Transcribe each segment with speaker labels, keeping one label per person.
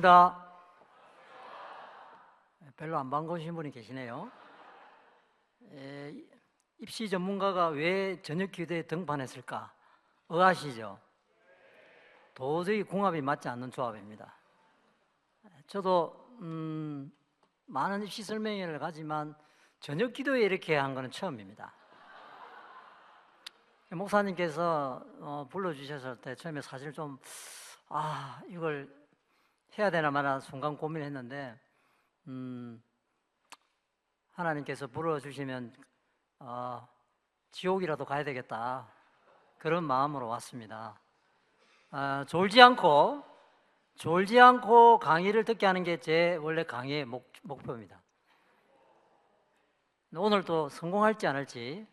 Speaker 1: 반갑습니다. 별로 안 반가우신 분이 계시네요. 입시 전문가가 왜 저녁기도에 등판했을까? 의아하시죠? 도저히 궁합이 맞지 않는 조합입니다. 저도 많은 입시 설명회를 가지만 저녁기도에 이렇게 한 거는 처음입니다. 목사님께서 불러주셨을 때 처음에 사실 좀 이걸 해야 되나 마나 순간 고민했는데 하나님께서 불러주시면 지옥이라도 가야 되겠다, 그런 마음으로 왔습니다. 졸지 않고 강의를 듣게 하는 게 제 원래 강의의 목표입니다. 오늘 또 성공할지 안 할지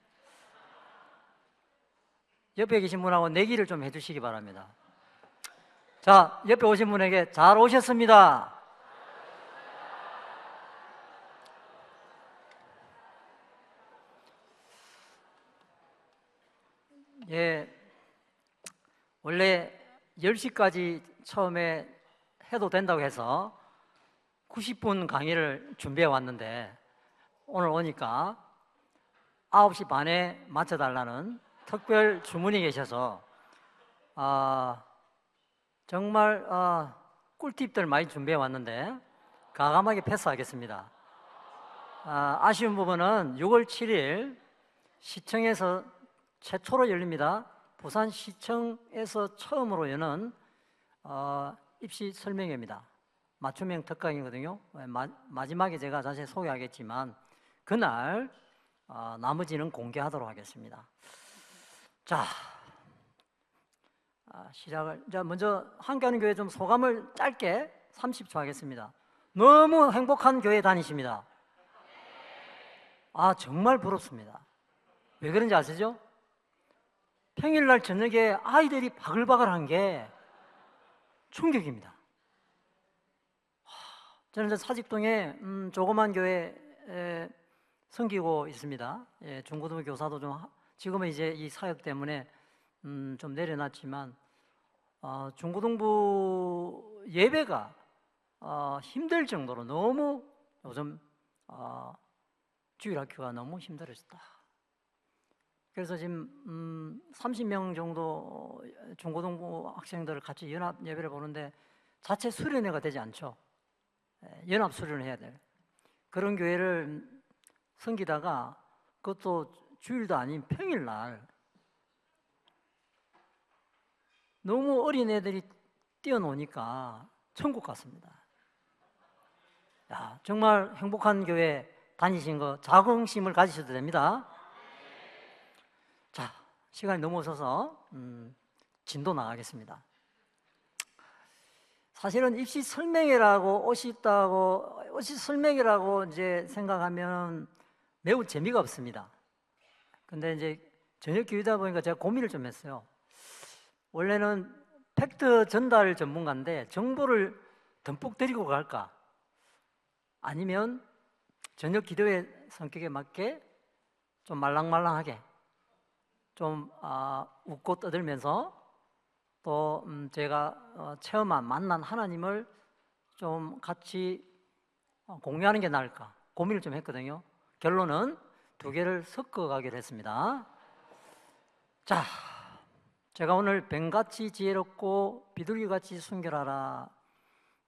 Speaker 1: 옆에 계신 분하고 내기를 좀 해주시기 바랍니다. 자, 옆에 오신 분에게 잘 오셨습니다. 예, 원래 10시까지 처음에 해도 된다고 해서 90분 강의를 준비해 왔는데 오늘 오니까 9시 반에 맞춰달라는 특별 주문이 계셔서 정말 꿀팁들 많이 준비해 왔는데 과감하게 패스하겠습니다. 아쉬운 부분은 6월 7일 시청에서 최초로 열립니다. 부산시청에서 처음으로 여는 입시 설명회입니다. 맞춤형 특강이거든요. 마지막에 제가 자세히 소개하겠지만 그날 나머지는 공개하도록 하겠습니다. 자, 시작을. 자, 먼저 함께하는 교회 좀 소감을 짧게 30초 하겠습니다. 너무 행복한 교회 다니십니다. 정말 부럽습니다. 왜 그런지 아시죠? 평일날 저녁에 아이들이 바글바글한 게 충격입니다. 저는 사직동에 조그만 교회에 섬기고 있습니다. 중고등부 교사도 좀 지금은 이제 이 사역 때문에 좀 내려놨지만 중고등부 예배가 힘들 정도로 너무 요즘 주일학교가 너무 힘들어졌다. 그래서 지금 30명 정도 중고등부 학생들을 같이 연합 예배를 보는데 자체 수련회가 되지 않죠. 연합 수련을 해야 될 그런 교회를 섬기다가 그것도 주일도 아닌 평일날 너무 어린 애들이 뛰어노니까 천국 같습니다. 정말 행복한 교회 다니신 거 자긍심을 가지셔도 됩니다. 자, 시간이 너무 없어서 진도 나가겠습니다. 사실은 입시 설명회라고 입시 설명회라고 이제 생각하면 매우 재미가 없습니다. 근데 이제 저녁 기회다 보니까 제가 고민을 좀 했어요. 원래는 팩트 전달 전문가인데 정보를 듬뿍 드리고 갈까? 아니면 저녁 기도의 성격에 맞게 좀 말랑말랑하게 좀 웃고 떠들면서 또 제가 만난 하나님을 좀 같이 공유하는 게 나을까 고민을 좀 했거든요. 결론은 두 개를 섞어가기로 했습니다. 자, 제가 오늘 뱀같이 지혜롭고 비둘기같이 순결하라,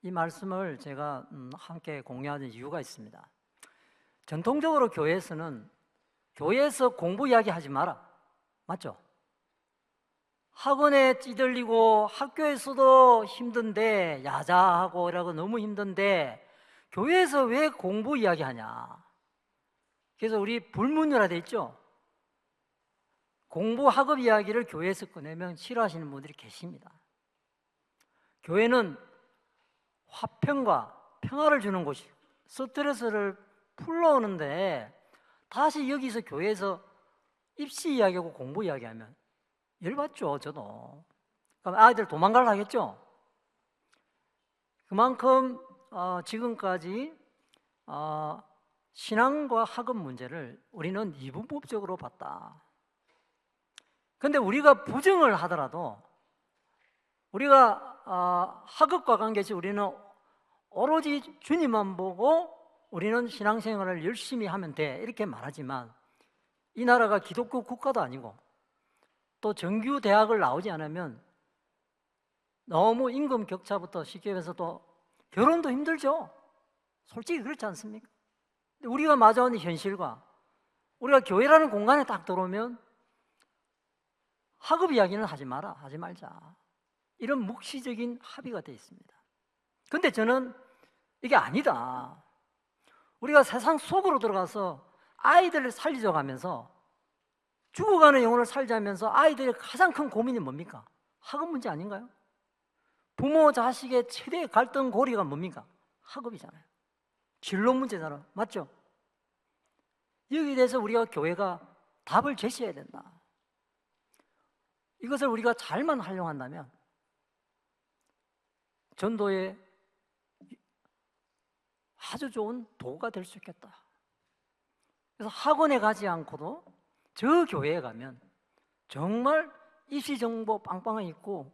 Speaker 1: 이 말씀을 제가 함께 공유하는 이유가 있습니다. 전통적으로 교회에서 공부 이야기하지 마라, 맞죠? 학원에 찌들리고 학교에서도 힘든데 야자하고 이라고 너무 힘든데 교회에서 왜 공부 이야기하냐? 그래서 우리 불문율화돼 있죠? 공부 학업 이야기를 교회에서 꺼내면 싫어하시는 분들이 계십니다. 교회는 화평과 평화를 주는 곳이, 스트레스를 풀러오는데 다시 여기서 교회에서 입시 이야기하고 공부 이야기하면 열받죠. 저도. 그럼 아이들 도망가려 하겠죠. 그만큼 지금까지 신앙과 학업 문제를 우리는 이분법적으로 봤다. 그런데 우리가 부정을 하더라도 우리가 학업과 관계없이 우리는 오로지 주님만 보고 우리는 신앙생활을 열심히 하면 돼 이렇게 말하지만 이 나라가 기독교 국가도 아니고 또 정규 대학을 나오지 않으면 너무 임금 격차부터 쉽게 해서 또 결혼도 힘들죠. 솔직히 그렇지 않습니까? 우리가 마주하는 현실과 우리가 교회라는 공간에 딱 들어오면 학업 이야기는 하지 말자 이런 묵시적인 합의가 되어 있습니다. 근데 저는 이게 아니다. 우리가 세상 속으로 들어가서 아이들을 살리려 하면서 죽어가는 영혼을 살자면서 아이들의 가장 큰 고민이 뭡니까? 학업 문제 아닌가요? 부모 자식의 최대 갈등 고리가 뭡니까? 학업이잖아요. 진로 문제잖아요. 맞죠? 여기에 대해서 우리가 교회가 답을 제시해야 된다. 이것을 우리가 잘만 활용한다면 전도에 아주 좋은 도구가 될 수 있겠다. 그래서 학원에 가지 않고도 저 교회에 가면 정말 입시 정보 빵빵하게 있고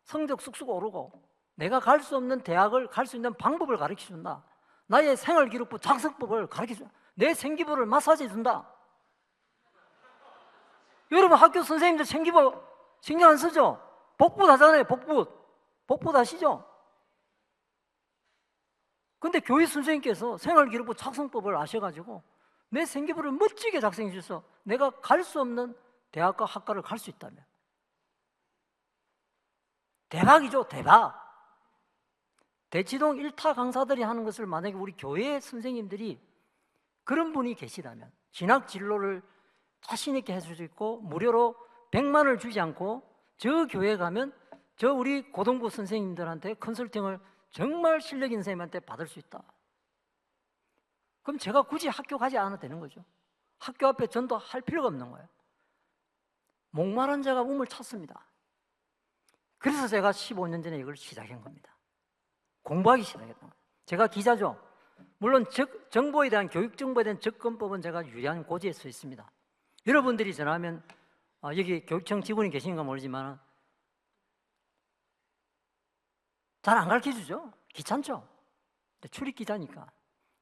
Speaker 1: 성적 쑥쑥 오르고 내가 갈 수 없는 대학을 갈 수 있는 방법을 가르쳐준다. 나의 생활기록부 작성법을 가르쳐준다. 내 생기부를 마사지해 준다. 여러분 학교 선생님들 생기부 신경 안 쓰죠? 복붙 하잖아요. 복붙 하시죠? 근데 교회 선생님께서 생활기록부 작성법을 아셔가지고 내 생기부를 멋지게 작성해 주셔서 내가 갈 수 없는 대학과 학과를 갈 수 있다면 대박이죠. 대박. 대치동 1타 강사들이 하는 것을 만약에 우리 교회 선생님들이 그런 분이 계시다면 진학 진로를 자신 있게 해줄 수 있고 무료로 100만 원을 주지 않고 저 교회 가면 저 우리 고등부 선생님들한테 컨설팅을 정말 실력 있는 선생님한테 받을 수 있다. 그럼 제가 굳이 학교 가지 않아도 되는 거죠. 학교 앞에 전도할 필요가 없는 거예요. 목마른 자가 우물 찾습니다. 그래서 제가 15년 전에 이걸 시작한 겁니다. 공부하기 시작했던 거예요. 제가 기자죠. 물론 정보에 대한 교육 정보에 대한 접근법은 제가 유리한 고지에 서 있습니다. 여러분들이 전화하면 여기 교육청 직원이 계신가 모르지만 잘 안 가르쳐주죠. 귀찮죠. 출입 기자니까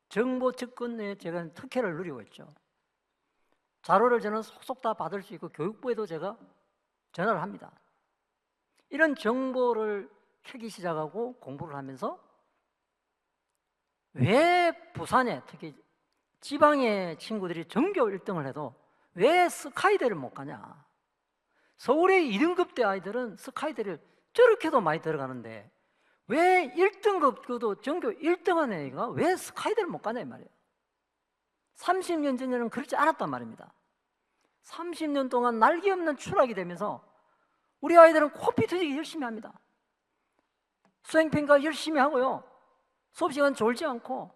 Speaker 1: 정보 접근에 제가 특혜를 누리고 있죠. 자료를 저는 속속 다 받을 수 있고 교육부에도 제가 전화를 합니다. 이런 정보를 캐기 시작하고 공부를 하면서 왜 부산에 특히 지방의 친구들이 전교 1등을 해도 왜 스카이대를 못 가냐? 서울의 2등급대 아이들은 스카이대를 저렇게도 많이 들어가는데 왜 1등급 그도 전교 1등한 애가 왜 스카이대를 못 가냐 이 말이에요. 30년 전에는 그렇지 않았단 말입니다. 30년 동안 날개 없는 추락이 되면서 우리 아이들은 코피 터지기 열심히 합니다. 수행평가 열심히 하고요. 수업시간 졸지 않고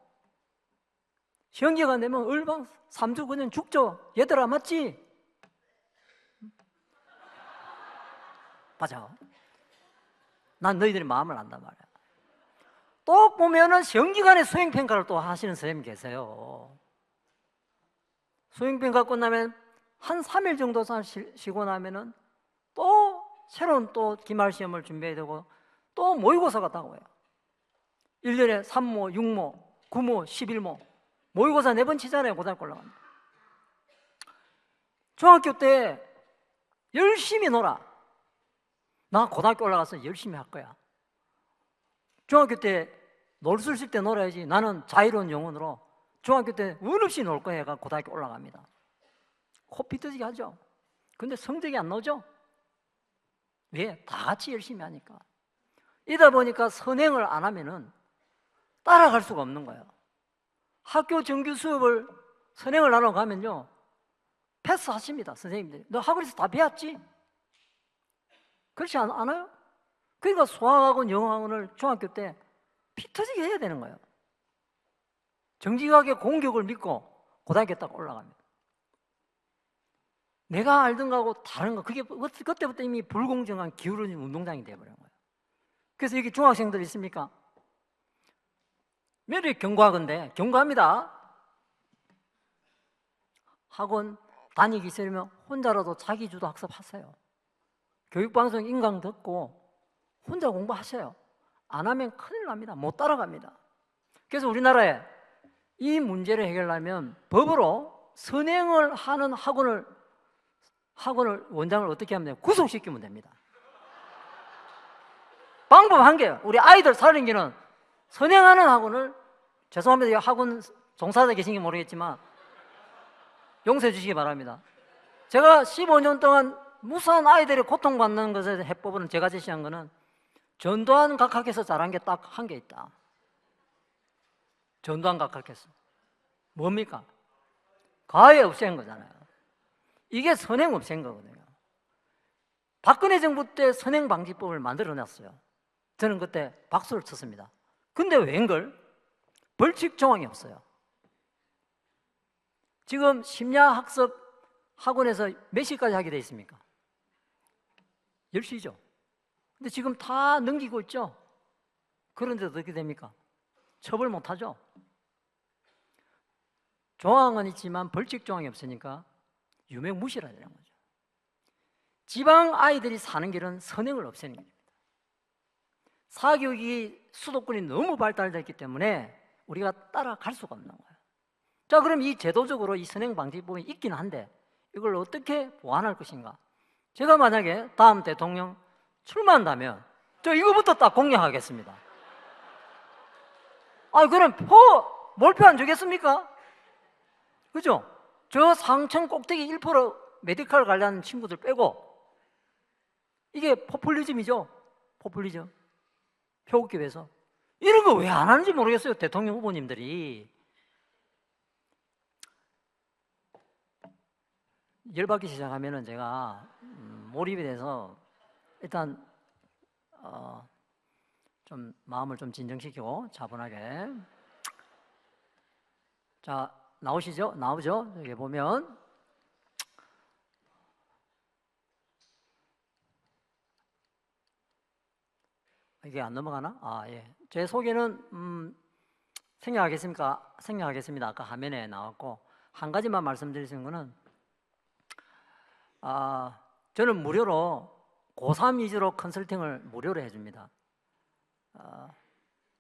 Speaker 1: 시험기간 되면 얼방 3주 그냥 죽죠. 얘들아 맞지? 맞아. 난 너희들의 마음을 안단 말이야. 또 보면은 시험기간에 수행평가를 또 하시는 선생님 계세요. 수행평가 끝나면 한 3일 정도 쉬고 나면은 또 새로운 또 기말시험을 준비해야 되고 또 모의고사가 있다고 해요. 1년에 3모, 6모, 9모, 11모 모의고사 4번 치잖아요. 고등학교 올라가면. 중학교 때 열심히 놀아. 나 고등학교 올라가서 열심히 할 거야. 중학교 때 놀 수 있을 때 놀아야지. 나는 자유로운 영혼으로 중학교 때 운 없이 놀 거야 해가 고등학교 올라갑니다. 코피 터지게 하죠. 근데 성적이 안 나오죠. 왜? 다 같이 열심히 하니까. 이다 보니까 선행을 안 하면은 따라갈 수가 없는 거예요. 학교 정규 수업을 선행을 안 하고 가면요 패스하십니다. 선생님들이. 너 학원에서 다 배웠지? 그렇지 않아요? 그러니까 수학학원, 영어학원을 중학교 때 피 터지게 해야 되는 거예요. 정직하게 공격을 믿고 고등학교 딱 올라갑니다. 내가 알던 거하고 다른 거, 그게 그때부터 이미 불공정한 기울어진 운동장이 되어버린 거예요. 그래서 여기 중학생들 있습니까? 매일 경고하건데 경고합니다. 학원 다니기 싫으면 혼자라도 자기 주도 학습하세요. 교육방송 인강 듣고 혼자 공부하세요. 안 하면 큰일 납니다. 못 따라갑니다. 그래서 우리나라에 이 문제를 해결하려면 법으로 선행을 하는 학원을 원장을 어떻게 하면 돼요? 구속시키면 됩니다. 방법 한 개요. 우리 아이들 살인기는 선행하는 학원을, 죄송합니다. 학원 종사자 계신 게 모르겠지만 용서해 주시기 바랍니다. 제가 15년 동안 무수한 아이들이 고통받는 것에 해법은 제가 제시한 거는 전두환 각하께서 잘한 게 딱 한 개 있다. 전두환 각하께서 뭡니까? 가해 없앤 거잖아요. 이게 선행 없앤 거거든요. 박근혜 정부 때 선행방지법을 만들어놨어요. 저는 그때 박수를 쳤습니다. 근데 웬걸? 벌칙 조항이 없어요. 지금 심야학습 학원에서 몇 시까지 하게 돼 있습니까? 10시죠. 근데 지금 다 넘기고 있죠? 그런데 어떻게 됩니까? 처벌 못하죠? 조항은 있지만 벌칙 조항이 없으니까 유명무실하다는 거죠. 지방 아이들이 사는 길은 선행을 없애는 길입니다. 사교육이 수도권이 너무 발달됐기 때문에 우리가 따라갈 수가 없는 거예요. 자, 그럼 이 제도적으로 이 선행방지법이 있긴 한데 이걸 어떻게 보완할 것인가? 제가 만약에 다음 대통령 출마한다면 저 이거부터 딱 공약하겠습니다. 그럼 몰표 안 주겠습니까? 그죠? 저 상층 꼭대기 1% 메디칼 관련 친구들 빼고, 이게 포퓰리즘이죠. 포퓰리즘. 표 얻기 위해서. 이런 거 왜 안 하는지 모르겠어요, 대통령 후보님들이. 열받기 시작하면은 제가 몰입이 돼서 일단 좀 마음을 좀 진정시키고 차분하게. 자, 나오시죠? 나오죠? 여기 보면 이게 안 넘어가나? 예. 제 소개는 생략하겠습니다. 아까 화면에 나왔고, 한 가지만 말씀드리는 거는 저는 무료로 고3 위주로 컨설팅을 무료로 해줍니다.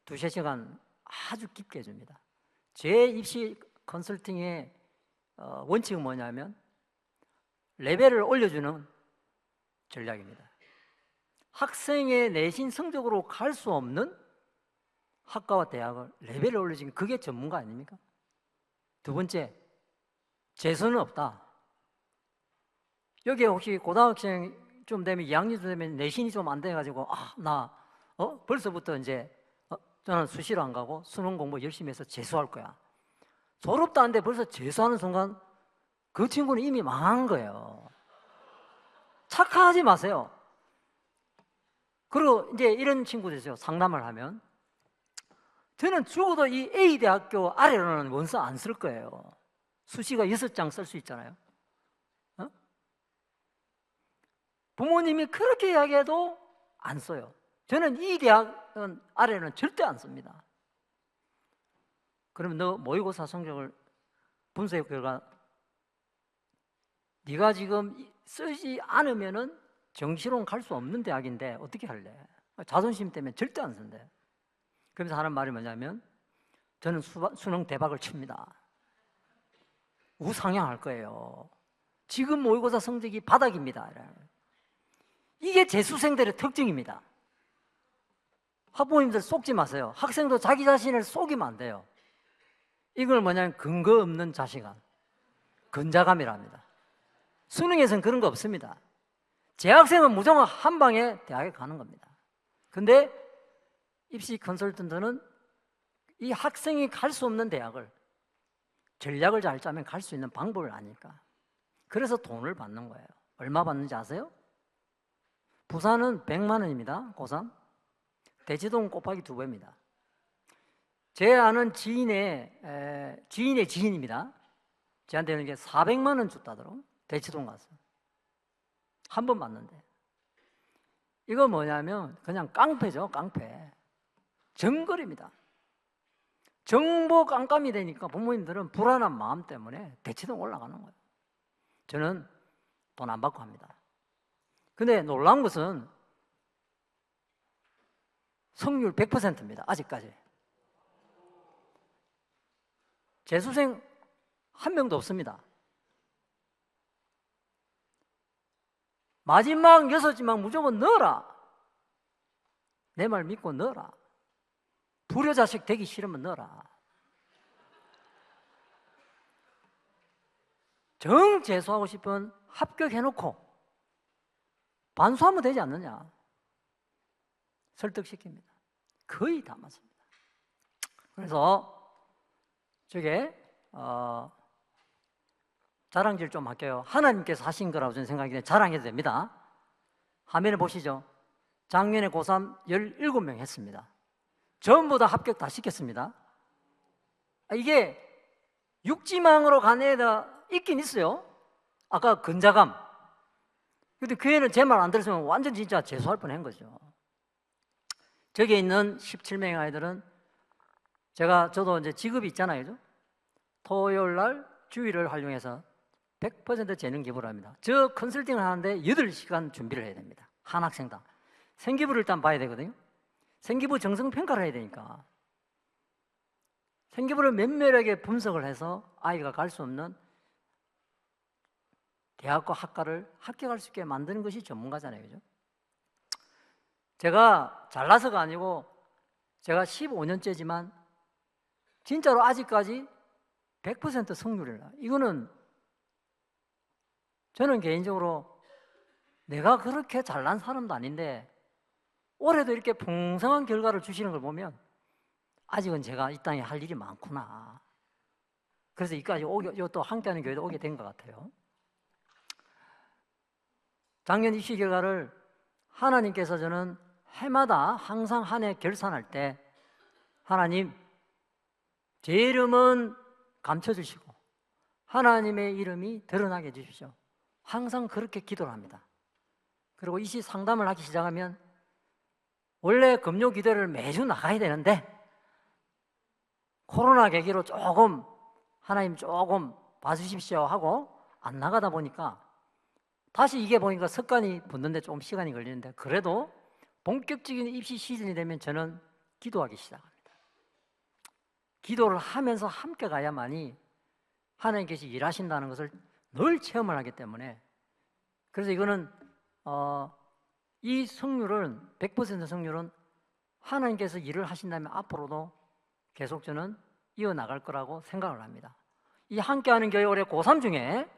Speaker 1: 2~3시간 아주 깊게 해줍니다. 제 입시 컨설팅의 원칙은 뭐냐면 레벨을 올려주는 전략입니다. 학생의 내신 성적으로 갈 수 없는 학과와 대학을 레벨을 올려주는, 그게 전문가 아닙니까? 두 번째, 재수는 없다. 여기에 혹시 고등학생 좀 되면 2학년 되면 내신이 좀 안 돼가지고 벌써부터 이제 저는 수시로 안 가고 수능 공부 열심히 해서 재수할 거야. 졸업도 안 돼 벌써 재수하는 순간 그 친구는 이미 망한 거예요. 착각하지 마세요. 그리고 이제 이런 친구들이죠. 상담을 하면 저는 죽어도 이 A대학교 아래로는 원서 안 쓸 거예요. 수시가 6장 쓸 수 있잖아요. 부모님이 그렇게 이야기해도 안 써요. 저는 이 대학은 아래는 절대 안 씁니다. 그러면 너 모의고사 성적을 분석해 결과 네가 지금 쓰지 않으면은 정시론 갈 수 없는 대학인데 어떻게 할래? 자존심 때문에 절대 안 쓴대. 그러면서 하는 말이 뭐냐면 저는 수능 대박을 칩니다. 우상향할 거예요. 지금 모의고사 성적이 바닥입니다. 이게 재수생들의 특징입니다. 학부모님들 속지 마세요. 학생도 자기 자신을 속이면 안 돼요. 이걸 뭐냐면 근거 없는 자신감, 근자감이랍니다. 수능에서는 그런 거 없습니다. 재학생은 무조건 한 방에 대학에 가는 겁니다. 근데 입시 컨설턴트는 이 학생이 갈 수 없는 대학을 전략을 잘 짜면 갈 수 있는 방법을 아니까. 그래서 돈을 받는 거예요. 얼마 받는지 아세요? 부산은 100만 원입니다. 고3. 대치동 곱하기 2배입니다. 제 아는 지인의 지인입니다. 저한테는 이게 400만 원 줬다더라고. 대치동 가서 한 번 맞는데. 이거 뭐냐면 그냥 깡패죠. 깡패. 정글입니다. 정보 깜깜이 되니까 부모님들은 불안한 마음 때문에 대치동 올라가는 거예요. 저는 돈 안 받고 합니다. 근데 놀라운 것은 성률 100%입니다. 아직까지. 재수생 한 명도 없습니다. 마지막 6지만 무조건 넣어라. 내 말 믿고 넣어라. 불효자식 되기 싫으면 넣어라. 정 재수하고 싶으면 합격해놓고 반수하면 되지 않느냐. 설득시킵니다. 거의 다 맞습니다. 그래서 저게 자랑질 좀 할게요. 하나님께서 하신 거라고 저는 생각이 돼요. 자랑해도 됩니다. 화면에 보시죠. 작년에 고3 17명 했습니다. 전부 다 합격 다 시켰습니다. 이게 육지망으로 간 애가 있긴 있어요. 아까 근자감. 근데 그 애는 제 말 안 들었으면 완전 진짜 재수할 뻔한 거죠. 저기에 있는 17명의 아이들은 저도 이제 직업이 있잖아요. 그죠? 토요일 날 주일을 활용해서 100% 재능 기부를 합니다. 저 컨설팅을 하는데 8시간 준비를 해야 됩니다. 한 학생당. 생기부를 일단 봐야 되거든요. 생기부 정성평가를 해야 되니까. 생기부를 면밀하게 분석을 해서 아이가 갈 수 없는 대학과 학과를 합격할 수 있게 만드는 것이 전문가잖아요. 그죠? 제가 잘나서가 아니고 제가 15년째지만 진짜로 아직까지 100% 승률이라. 이거는 저는 개인적으로 내가 그렇게 잘난 사람도 아닌데 올해도 이렇게 풍성한 결과를 주시는 걸 보면 아직은 제가 이 땅에 할 일이 많구나. 그래서 이까지 또 함께하는 교회도 오게 된 것 같아요. 작년 입시 결과를 하나님께서 저는 해마다 항상 한 해 결산할 때 하나님 제 이름은 감춰주시고 하나님의 이름이 드러나게 해주십시오. 항상 그렇게 기도를 합니다. 그리고 이시 상담을 하기 시작하면 원래 금요 기도를 매주 나가야 되는데 코로나 계기로 조금 하나님 조금 봐주십시오 하고 안 나가다 보니까 다시 이게 보니까 습관이 붙는데 조금 시간이 걸리는데 그래도 본격적인 입시 시즌이 되면 저는 기도하기 시작합니다. 기도를 하면서 함께 가야만이 하나님께서 일하신다는 것을 늘 체험을 하기 때문에 그래서 이거는 이 성률은 100% 성률은 하나님께서 일을 하신다면 앞으로도 계속 저는 이어나갈 거라고 생각을 합니다. 이 함께하는 교회 올해 고3 중에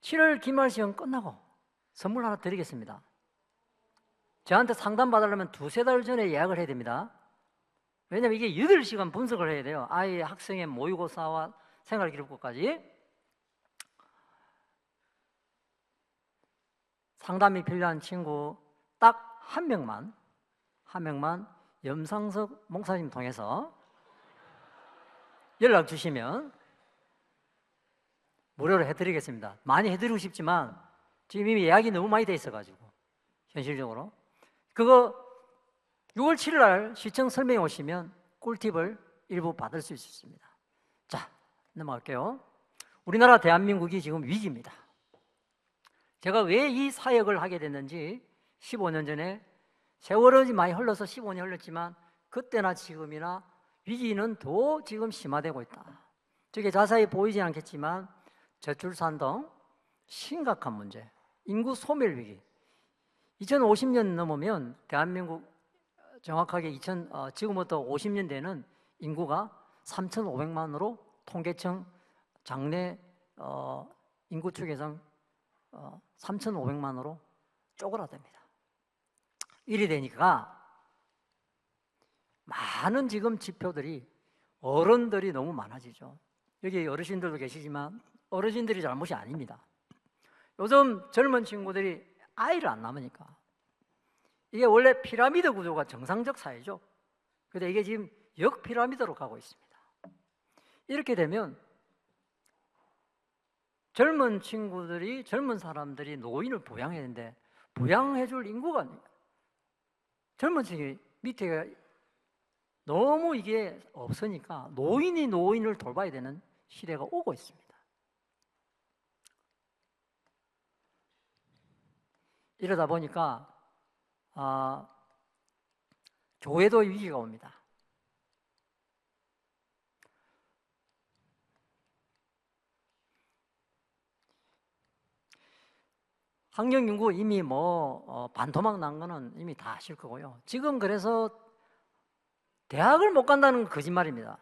Speaker 1: 7월 기말 시험 끝나고 선물 하나 드리겠습니다. 저한테 상담 받으려면 2-3달 전에 예약을 해야 됩니다. 왜냐하면 이게 8시간 분석을 해야 돼요. 아이의 학생의 모의고사와 생활기록부까지. 상담이 필요한 친구 딱 한 명만 염상석 목사님 통해서 연락 주시면 무료로 해드리겠습니다. 많이 해드리고 싶지만 지금 이미 예약이 너무 많이 돼 있어가지고 현실적으로 그거 6월 7일 날 시청 설명회 오시면 꿀팁을 일부 받을 수 있습니다. 자, 넘어갈게요. 우리나라 대한민국이 지금 위기입니다. 제가 왜 이 사역을 하게 됐는지 15년 전에 세월이 많이 흘러서 15년이 흘렀지만 그때나 지금이나 위기는 더 지금 심화되고 있다. 저게 자세히 보이지 않겠지만 저출산 등 심각한 문제, 인구 소멸 위기. 2050년 넘으면 대한민국 정확하게 지금부터 50년대는 인구가 3,500만으로 통계청 장래 인구 추계상 3,500만으로 쪼그라듭니다. 이리 되니까 많은 지금 지표들이 어른들이 너무 많아지죠. 여기 어르신들도 계시지만 어르신들이 잘못이 아닙니다. 요즘 젊은 친구들이 아이를 안 낳으니까 이게 원래 피라미드 구조가 정상적 사회죠. 그런데 이게 지금 역피라미드로 가고 있습니다. 이렇게 되면 젊은 사람들이 노인을 부양해야 되는데 부양해줄 인구가 젊은 층이 밑에 너무 이게 없으니까 노인이 노인을 돌봐야 되는 시대가 오고 있습니다. 이러다 보니까 교회도 위기가 옵니다. 학령 인구 이미 반토막 난 거는 이미 다 아실 거고요. 지금 그래서 대학을 못 간다는 건 거짓말입니다.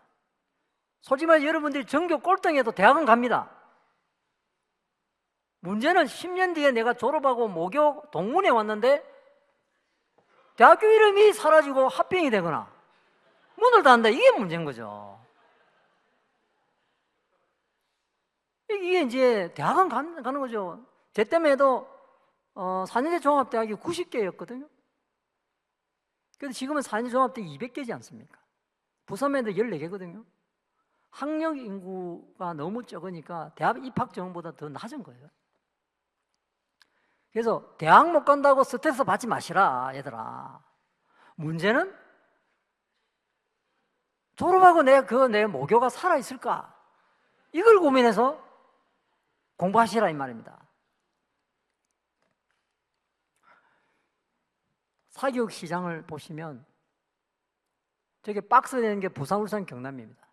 Speaker 1: 솔직히 말해 여러분들이 전교 꼴등해도 대학은 갑니다. 문제는 10년 뒤에 내가 졸업하고 모교 동문회 왔는데 대학교 이름이 사라지고 합병이 되거나 문을 닫는다. 이게 문제인 거죠. 이게 이제 대학은 가는 거죠. 제 때문에도 4년제 종합대학이 90개였거든요. 그런데 지금은 4년제 종합대 200개지 않습니까? 부산에도 14개거든요. 학령 인구가 너무 적으니까 대학 입학 정원보다 더 낮은 거예요. 그래서 대학 못 간다고 스트레스 받지 마시라, 얘들아. 문제는 졸업하고 내 모교가 살아있을까? 이걸 고민해서 공부하시라 이 말입니다. 사교육 시장을 보시면 저게 박스 되는 게 부산, 울산, 경남입니다.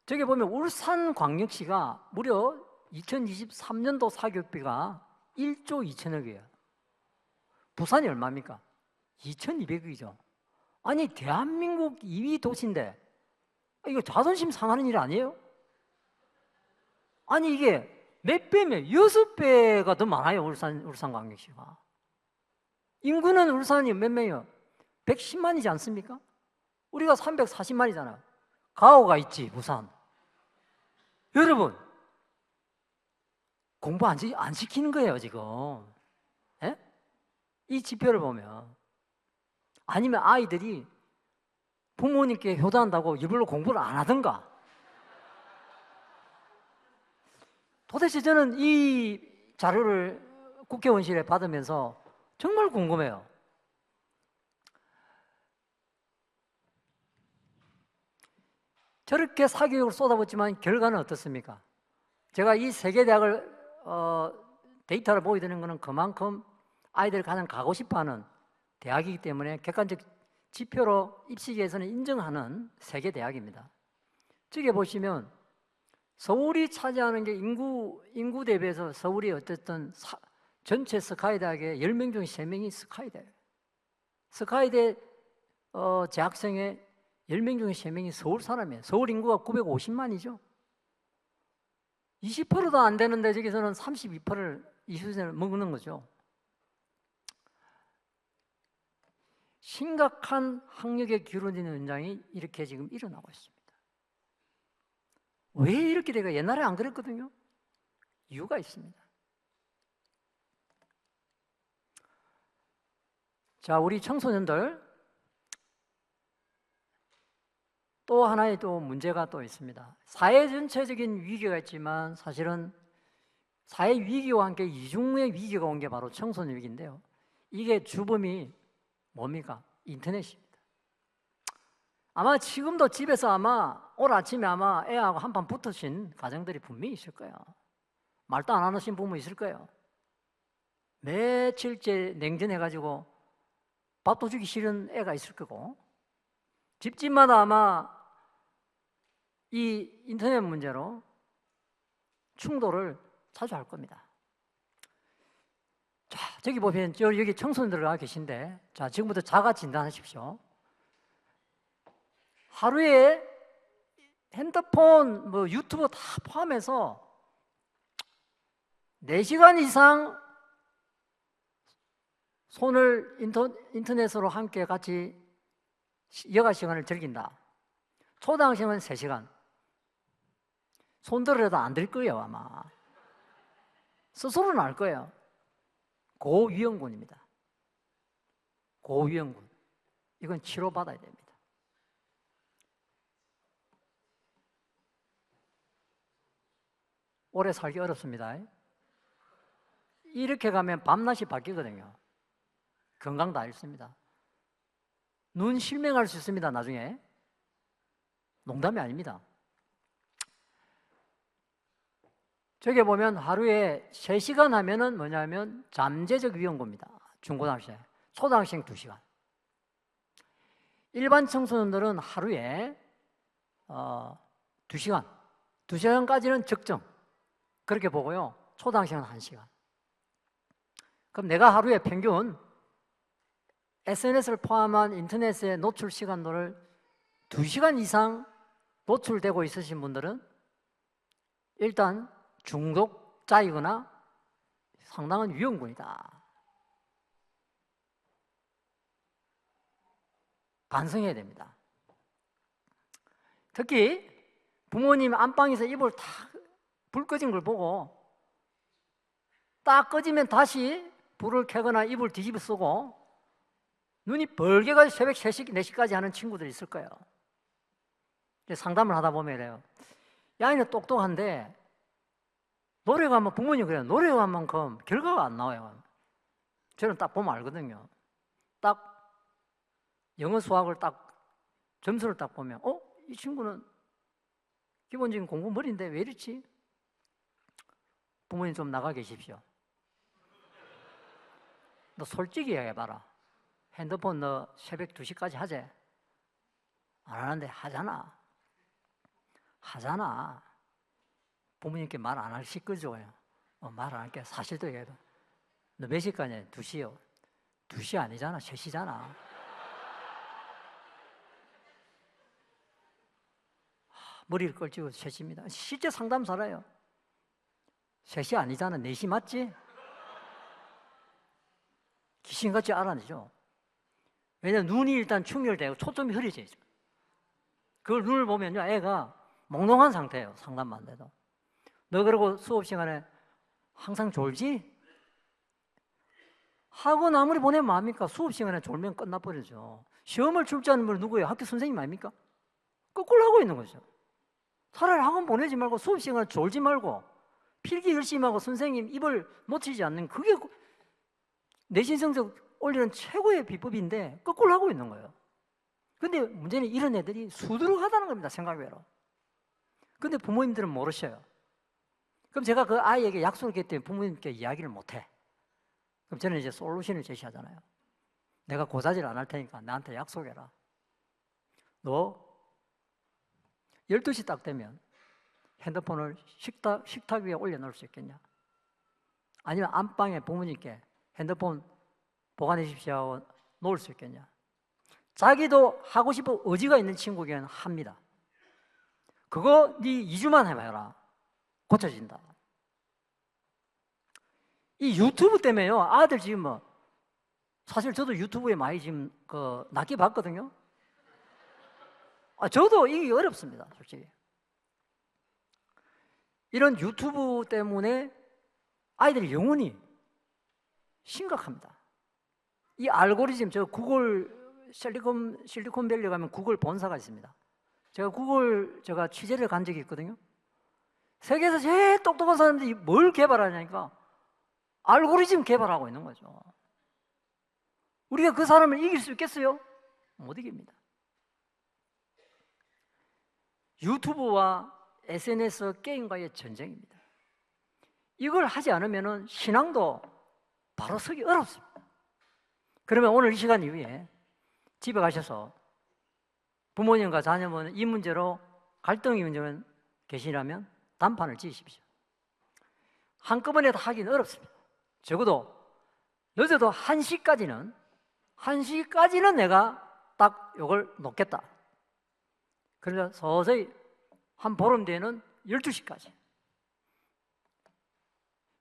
Speaker 1: 저기 보면 울산광역시가 무려 2023년도 사교육비가 1조 2천억이에요. 부산이 얼마입니까? 2,200억이죠. 아니 대한민국 2위 도시인데 이거 자존심 상하는 일 아니에요? 아니 이게 몇 배면 6배가 더 많아요. 울산광역시가. 인구는 울산이 몇 명이요? 110만이지 않습니까? 우리가 340만이잖아요. 가오가 있지 부산. 여러분 공부 안 시키는 거예요 지금. 예? 이 지표를 보면. 아니면 아이들이 부모님께 효도한다고 일부러 공부를 안 하던가. 도대체 저는 이 자료를 국회의원실에 받으면서 정말 궁금해요. 저렇게 사교육을 쏟아붓지만 결과는 어떻습니까? 제가 이 세 개 대학을 데이터를 보여드리는 것은 그만큼 아이들이 가장 가고 싶어하는 대학이기 때문에 객관적 지표로 입시계에서는 인정하는 세 개 대학입니다. 저기 보시면 서울이 차지하는 게 인구 대비해서 서울이 어쨌든 전체 스카이대학에 10명 중에 3명이 스카이대예요. 스카이대 재학생의 10명 중에 3명이 서울 사람이에요. 서울 인구가 950만이죠. 20%도 안 되는데 저기서는 32%를 이 수준을 먹는 거죠. 심각한 학력에 기울어지는 현상이 이렇게 지금 일어나고 있습니다. 왜 이렇게 돼가? 옛날에 안 그랬거든요. 이유가 있습니다. 자, 우리 청소년들 또 하나의 또 문제가 또 있습니다. 사회 전체적인 위기가 있지만 사실은 사회 위기와 함께 이중의 위기가 온 게 바로 청소년 위기인데요. 이게 주범이 뭡니까? 인터넷입니다. 아마 지금도 집에서 아마 오늘 아침에 아마 애하고 한판 붙으신 가정들이 분명히 있을 거예요. 말도 안 하신 부모 있을 거예요. 며칠째 냉전해가지고 밥도 주기 싫은 애가 있을 거고, 집집마다 아마 이 인터넷 문제로 충돌을 자주 할 겁니다. 자, 저기 보면 여기 청소년들 계신데, 자, 지금부터 자가 진단하십시오. 하루에 핸드폰, 유튜브 다 포함해서 4시간 이상 손을 인터넷으로 함께 같이 여가 시간을 즐긴다. 초등학생은 3시간. 손들어도 안 될 거예요, 아마. 스스로는 알 거예요. 고위험군입니다. 고위험군. 이건 치료받아야 됩니다. 오래 살기 어렵습니다. 이렇게 가면 밤낮이 바뀌거든요. 건강도 안 잃습니다. 눈 실명할 수 있습니다, 나중에. 농담이 아닙니다. 저기 보면 하루에 3시간 하면은 뭐냐면 잠재적 위험군입니다. 중고등학생, 초등학생 2시간. 일반 청소년들은 하루에 2시간, 2시간까지는 적정. 그렇게 보고요. 초등학생은 1시간. 그럼 내가 하루에 평균 SNS를 포함한 인터넷의 노출 시간도를 2시간 이상 노출되고 있으신 분들은 일단 중독자이거나 상당한 위험군이다. 반성해야 됩니다. 특히 부모님 안방에서 이불 탁 불 꺼진 걸 보고 딱 꺼지면 다시 불을 켜거나 이불 뒤집어 쓰고 눈이 벌게가지고 새벽 3시, 4시까지 하는 친구들이 있을 거예요. 상담을 하다 보면 이래요. 야, 이는 똑똑한데 노력하면, 부모님 그래요. 노력한 만큼 결과가 안 나와요. 저는 딱 보면 알거든요. 딱 영어 수학을 딱 점수를 딱 보면 이 친구는 기본적인 공부 머리인데 왜 이렇지? 부모님 좀 나가 계십시오. 너 솔직히 얘기해봐라. 핸드폰 너 새벽 2시까지 하지? 안 하는데 하잖아. 부모님께 말 안 하실 거죠? 말 안 할게. 사실도 얘기해도. 너 몇 시까지? 2시요. 2시 아니잖아. 3시잖아. 머리를 걸치고 3시입니다. 실제 상담사라요. 3시 아니잖아. 4시 맞지? 귀신같이 알아내죠. 왜냐면 눈이 일단 충혈되고 초점이 흐려져 있죠. 그걸 눈을 보면요, 애가 몽롱한 상태예요. 상담만 안 돼도. 너 그러고 수업 시간에 항상 졸지? 학원 아무리 보내면 뭐합니까? 수업 시간에 졸면 끝나버리죠. 시험을 출제 하는 분은 누구예요? 학교 선생님 아닙니까? 거꾸로 하고 있는 거죠. 차라리 학원 보내지 말고 수업 시간에 졸지 말고 필기 열심히 하고 선생님 입을 놓치지 않는, 그게 내신 성적 올리는 최고의 비법인데 거꾸로 하고 있는 거예요. 근데 문제는 이런 애들이 수두룩하다는 겁니다. 생각외로. 근데 부모님들은 모르셔요. 그럼 제가 그 아이에게 약속을 했기 때문에 부모님께 이야기를 못해. 그럼 저는 이제 솔루션을 제시하잖아요. 내가 고자질 안 할 테니까 나한테 약속해라. 너 12시 딱 되면 핸드폰을 식탁 위에 올려놓을 수 있겠냐? 아니면 안방에 부모님께 핸드폰 보관해 주십시오 하고 놓을 수 있겠냐? 자기도 하고 싶어 의지가 있는 친구에게는 합니다. 그거 네 2주만 해봐라. 고쳐진다. 이 유튜브 때문에요. 아들 지금 사실 저도 유튜브에 많이 지금 낚여 봤거든요. 저도 이게 어렵습니다. 솔직히. 이런 유튜브 때문에 아이들이 영혼이 심각합니다. 이 알고리즘, 저 구글 실리콘밸리 가면 구글 본사가 있습니다. 제가 취재를 간 적이 있거든요. 세계에서 제일 똑똑한 사람들이 뭘 개발하냐니까 알고리즘 개발하고 있는 거죠. 우리가 그 사람을 이길 수 있겠어요? 못 이깁니다. 유튜브와 SNS 게임과의 전쟁입니다. 이걸 하지 않으면 신앙도 바로 서기 어렵습니다. 그러면 오늘 이 시간 이후에 집에 가셔서 부모님과 자녀분 이 문제로 갈등이 문제는 계시라면 단판을 지으십시오. 한꺼번에 다 하기는 어렵습니다. 적어도 늦어도 1시까지는 내가 딱 이걸 놓겠다. 그래서 서서히 한 보름 뒤에는 12시까지.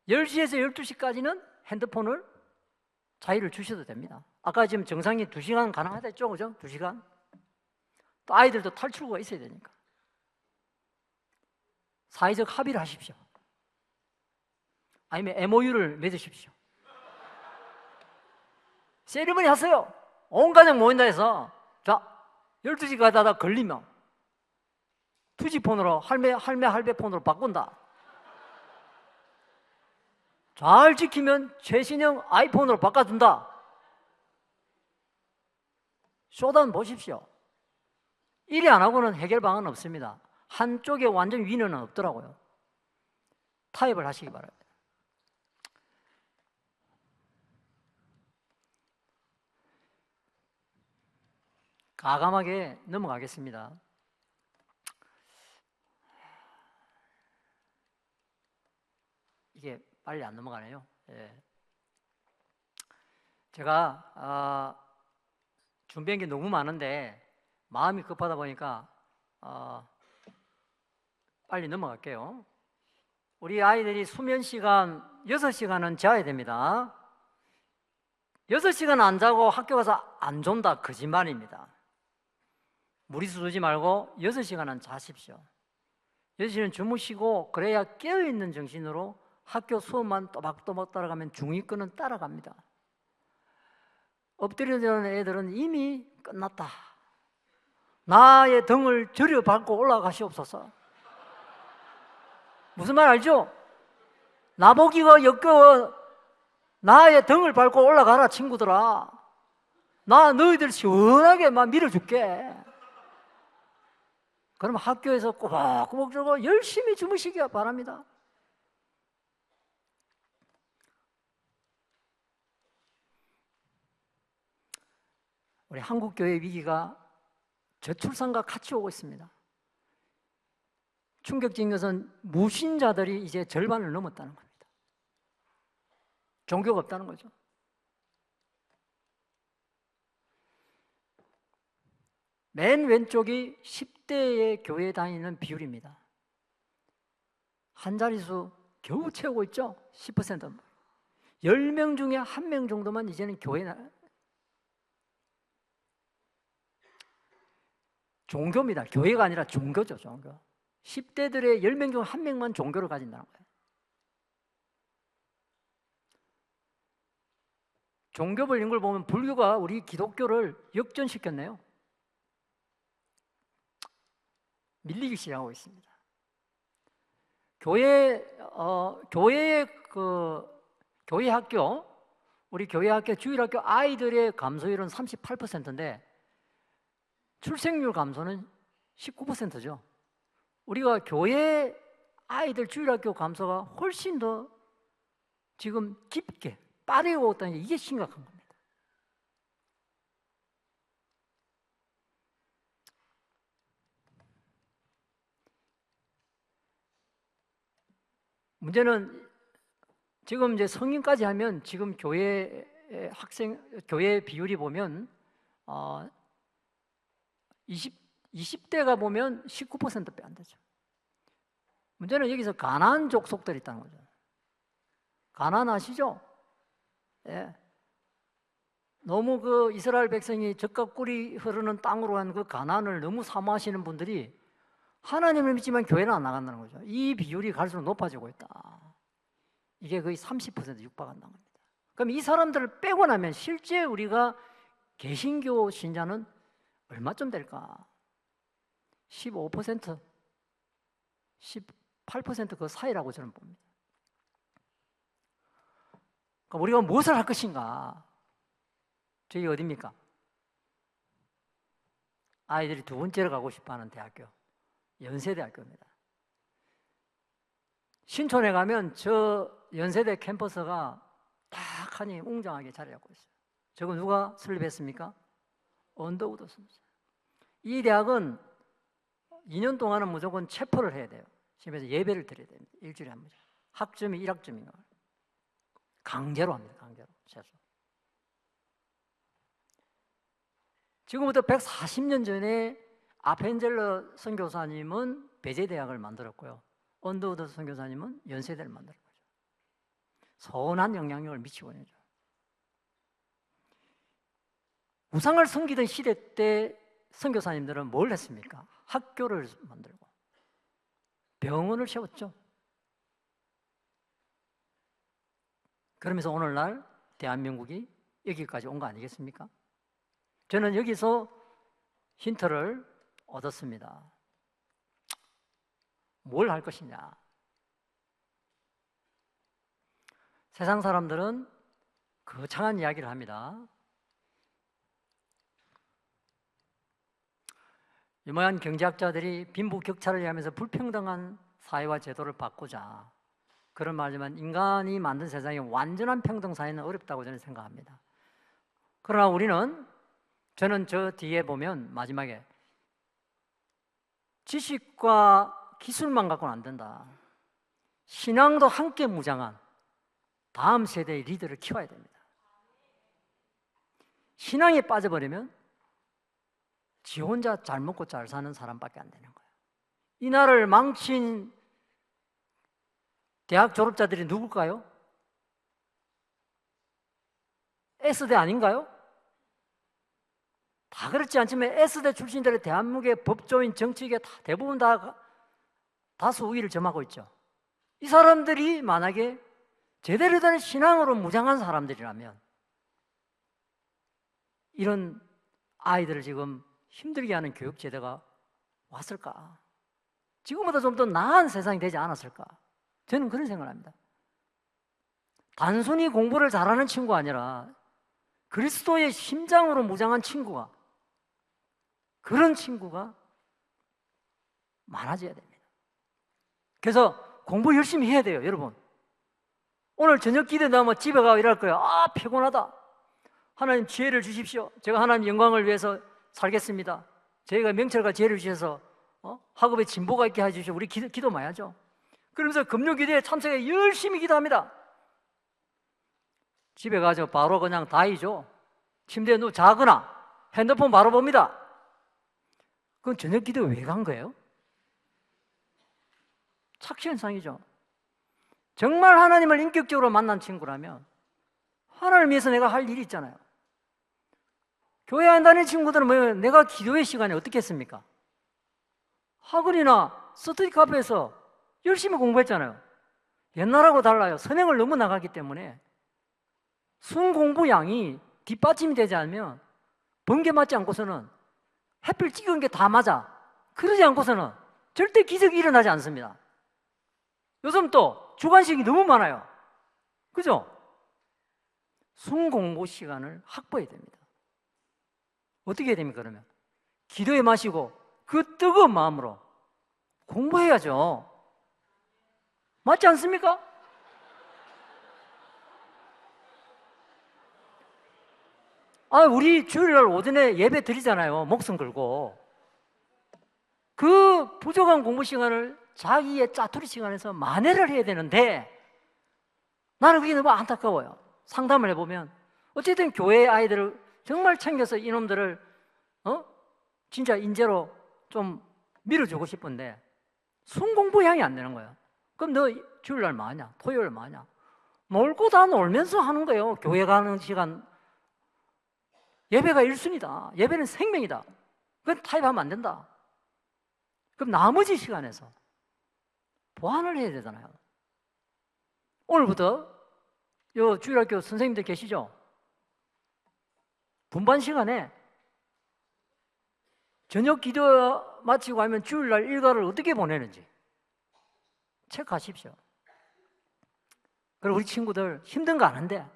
Speaker 1: 10시에서 12시까지는 핸드폰을 자유를 주셔도 됩니다. 아까 지금 정상이 2시간 가능하다 했죠? 그죠? 2시간. 또 아이들도 탈출구가 있어야 되니까. 사회적 합의를 하십시오. 아니면 MOU를 맺으십시오. 세리머니 하세요. 온 가족 모인다 해서 자, 12시 가다가 걸리면 투지폰으로 할배 폰으로 바꾼다. 잘 지키면 최신형 아이폰으로 바꿔준다. 쇼단 보십시오. 이리 안 하고는 해결 방안은 없습니다. 한쪽에 완전 위너는 없더라고요. 타협을 하시기 바랍니다. 과감하게 넘어가겠습니다. 이게 빨리 안 넘어가네요. 예. 제가 준비한 게 너무 많은데 마음이 급하다 보니까 빨리 넘어갈게요. 우리 아이들이 수면 시간 6시간은 자야 됩니다. 6시간 안 자고 학교 가서 안 존다, 거짓말입니다. 무리수 두지 말고 6시간은 자십시오. 6시간 주무시고 그래야 깨어있는 정신으로 학교 수업만 또박또박 따라가면 중2거는 따라갑니다. 엎드리는 애들은 이미 끝났다. 나의 등을 저려 밟고 올라가시옵소서. 무슨 말 알죠? 나보기가 역겨워. 나의 등을 밟고 올라가라, 친구들아. 나 너희들 시원하게 막 밀어줄게. 그럼 학교에서 꼬박꼬박 자고 열심히 주무시기 바랍니다. 우리 한국교회 위기가 저출산과 같이 오고 있습니다. 충격적인 것은 무신자들이 이제 절반을 넘었다는 겁니다. 종교가 없다는 거죠. 맨 왼쪽이 10대의 교회 다니는 비율입니다. 한 자릿수 겨우 채우고 있죠? 10%. 10명 중에 1명 정도만 이제는 교회에 종교입니다. 교회가 아니라 종교죠, 종교. 10대들의 10명 중 1명만 종교를 가진다는 거예요. 종교 벌린 걸 보면 불교가 우리 기독교를 역전시켰네요. 밀리기 시작하고 있습니다. 교회 학교, 우리 교회 학교, 주일학교 아이들의 감소율은 38%인데 출생률 감소는 19%죠. 우리가 교회 아이들 주일학교 감소가 훨씬 더 지금 깊게 빠르게 오고 있다는 게 이게 심각한 겁니다. 문제는 지금 이제 성인까지 하면 지금 교회 비율이 보면 20대가 보면 19%배 안 되죠. 문제는 여기서 가나안 족속들이 있다는 거죠. 가나안 아시죠? 예. 너무 그 이스라엘 백성이 젖과 꿀이 흐르는 땅으로 한 그 가나안을 너무 사모하시는 분들이 하나님을 믿지만 교회는 안 나간다는 거죠. 이 비율이 갈수록 높아지고 있다. 이게 거의 30% 육박한다는 겁니다. 그럼 이 사람들을 빼고 나면 실제 우리가 개신교 신자는 얼마쯤 될까? 15%, 18% 그 사이라고 저는 봅니다. 그러니까 우리가 무엇을 할 것인가? 저희 어디입니까? 아이들이 두 번째로 가고 싶어하는 대학교, 연세대학교입니다. 신촌에 가면 저 연세대 캠퍼스가 딱 하니 웅장하게 자리 잡고 있어요. 저거 누가 설립했습니까? 언더우드 선생. 이 대학은 2년 동안은 무조건 체포를 해야 돼요. 집에서 예배를 드려야 됩니다. 일주일에 한 번씩. 학점이 1학점인가. 강제로 합니다. 강제로. 최소. 지금부터 140년 전에 아펜젤러 선교사님은 배제대학을 만들었고요. 언더우드 선교사님은 연세대를 만든 거죠. 선한 영향력을 미치고 있는 거죠. 우상을 섬기던 시대 때 선교사님들은 뭘 했습니까? 학교를 만들고 병원을 세웠죠. 그러면서 오늘날 대한민국이 여기까지 온 거 아니겠습니까? 저는 여기서 힌트를 얻었습니다. 뭘 할 것이냐? 세상 사람들은 거창한 이야기를 합니다. 유명한 경제학자들이 빈부격차를 위하면서 불평등한 사회와 제도를 바꾸자 그런 말이지만 인간이 만든 세상에 완전한 평등 사회는 어렵다고 저는 생각합니다. 그러나 저는 저 뒤에 보면 마지막에 지식과 기술만 갖고는 안 된다. 신앙도 함께 무장한 다음 세대의 리더를 키워야 됩니다. 신앙에 빠져버리면 지 혼자 잘 먹고 잘 사는 사람밖에 안 되는 거예요. 이 나라를 망친 대학 졸업자들이 누굴까요? S대 아닌가요? 다 그렇지 않지만 S대 출신들의 대한민국의 법조인, 정치계 대부분 다 다수 우위를 점하고 있죠. 이 사람들이 만약에 제대로 된 신앙으로 무장한 사람들이라면 이런 아이들을 지금 힘들게 하는 교육 제도가 왔을까? 지금보다 좀 더 나은 세상이 되지 않았을까? 저는 그런 생각을 합니다. 단순히 공부를 잘하는 친구가 아니라 그리스도의 심장으로 무장한 친구가, 그런 친구가 많아져야 됩니다. 그래서 공부 열심히 해야 돼요, 여러분. 오늘 저녁 기대 나면 집에 가고 이럴 거예요. 아, 피곤하다. 하나님 지혜를 주십시오. 제가 하나님 영광을 위해서 살겠습니다. 저희가 명철과 지혜를 주셔서 학업에 진보가 있게 해주시오. 우리 기도 많이 하죠. 그러면서 금요 기도에 참석해 열심히 기도합니다. 집에 가서 바로 그냥 다이죠. 침대에 누워 자거나 핸드폰 바로 봅니다. 그건 저녁 기도에 왜 간 거예요? 착시현상이죠. 정말 하나님을 인격적으로 만난 친구라면 하나님을 위해서 내가 할 일이 있잖아요. 교회 안 다니는 친구들은 뭐 내가 기도의 시간에 어떻게 했습니까? 학원이나 스터디 카페에서 열심히 공부했잖아요. 옛날하고 달라요. 선행을 너무 나가기 때문에 순 공부량이 뒷받침이 되지 않으면 번개 맞지 않고서는 햇빛 찍은 게 다 맞아. 그러지 않고서는 절대 기적이 일어나지 않습니다. 요즘 또 주관식이 너무 많아요. 그죠? 순 공부 시간을 확보해야 됩니다. 어떻게 해야 됩니까, 그러면? 기도에 마시고 그 뜨거운 마음으로 공부해야죠. 맞지 않습니까? 우리 주일날 오전에 예배 드리잖아요. 목숨 걸고. 그 부족한 공부 시간을 자기의 짜투리 시간에서 만회를 해야 되는데 나는 그게 너무 안타까워요. 상담을 해보면 어쨌든 교회 아이들을 정말 챙겨서 이놈들을 진짜 인재로 좀 밀어주고 싶은데 순공부량이 안 되는 거예요. 그럼 너 주일날 뭐하냐? 토요일 뭐하냐? 놀고 다 놀면서 하는 거예요. 교회 가는 시간. 예배가 1순위다. 예배는 생명이다. 그건 타협하면 안 된다. 그럼 나머지 시간에서 보완을 해야 되잖아요. 오늘부터 요 주일학교 선생님들 계시죠? 분반 시간에 저녁 기도 마치고 하면 주일날 일과를 어떻게 보내는지 체크하십시오. 그리고 우리 친구들 힘든 거 아는데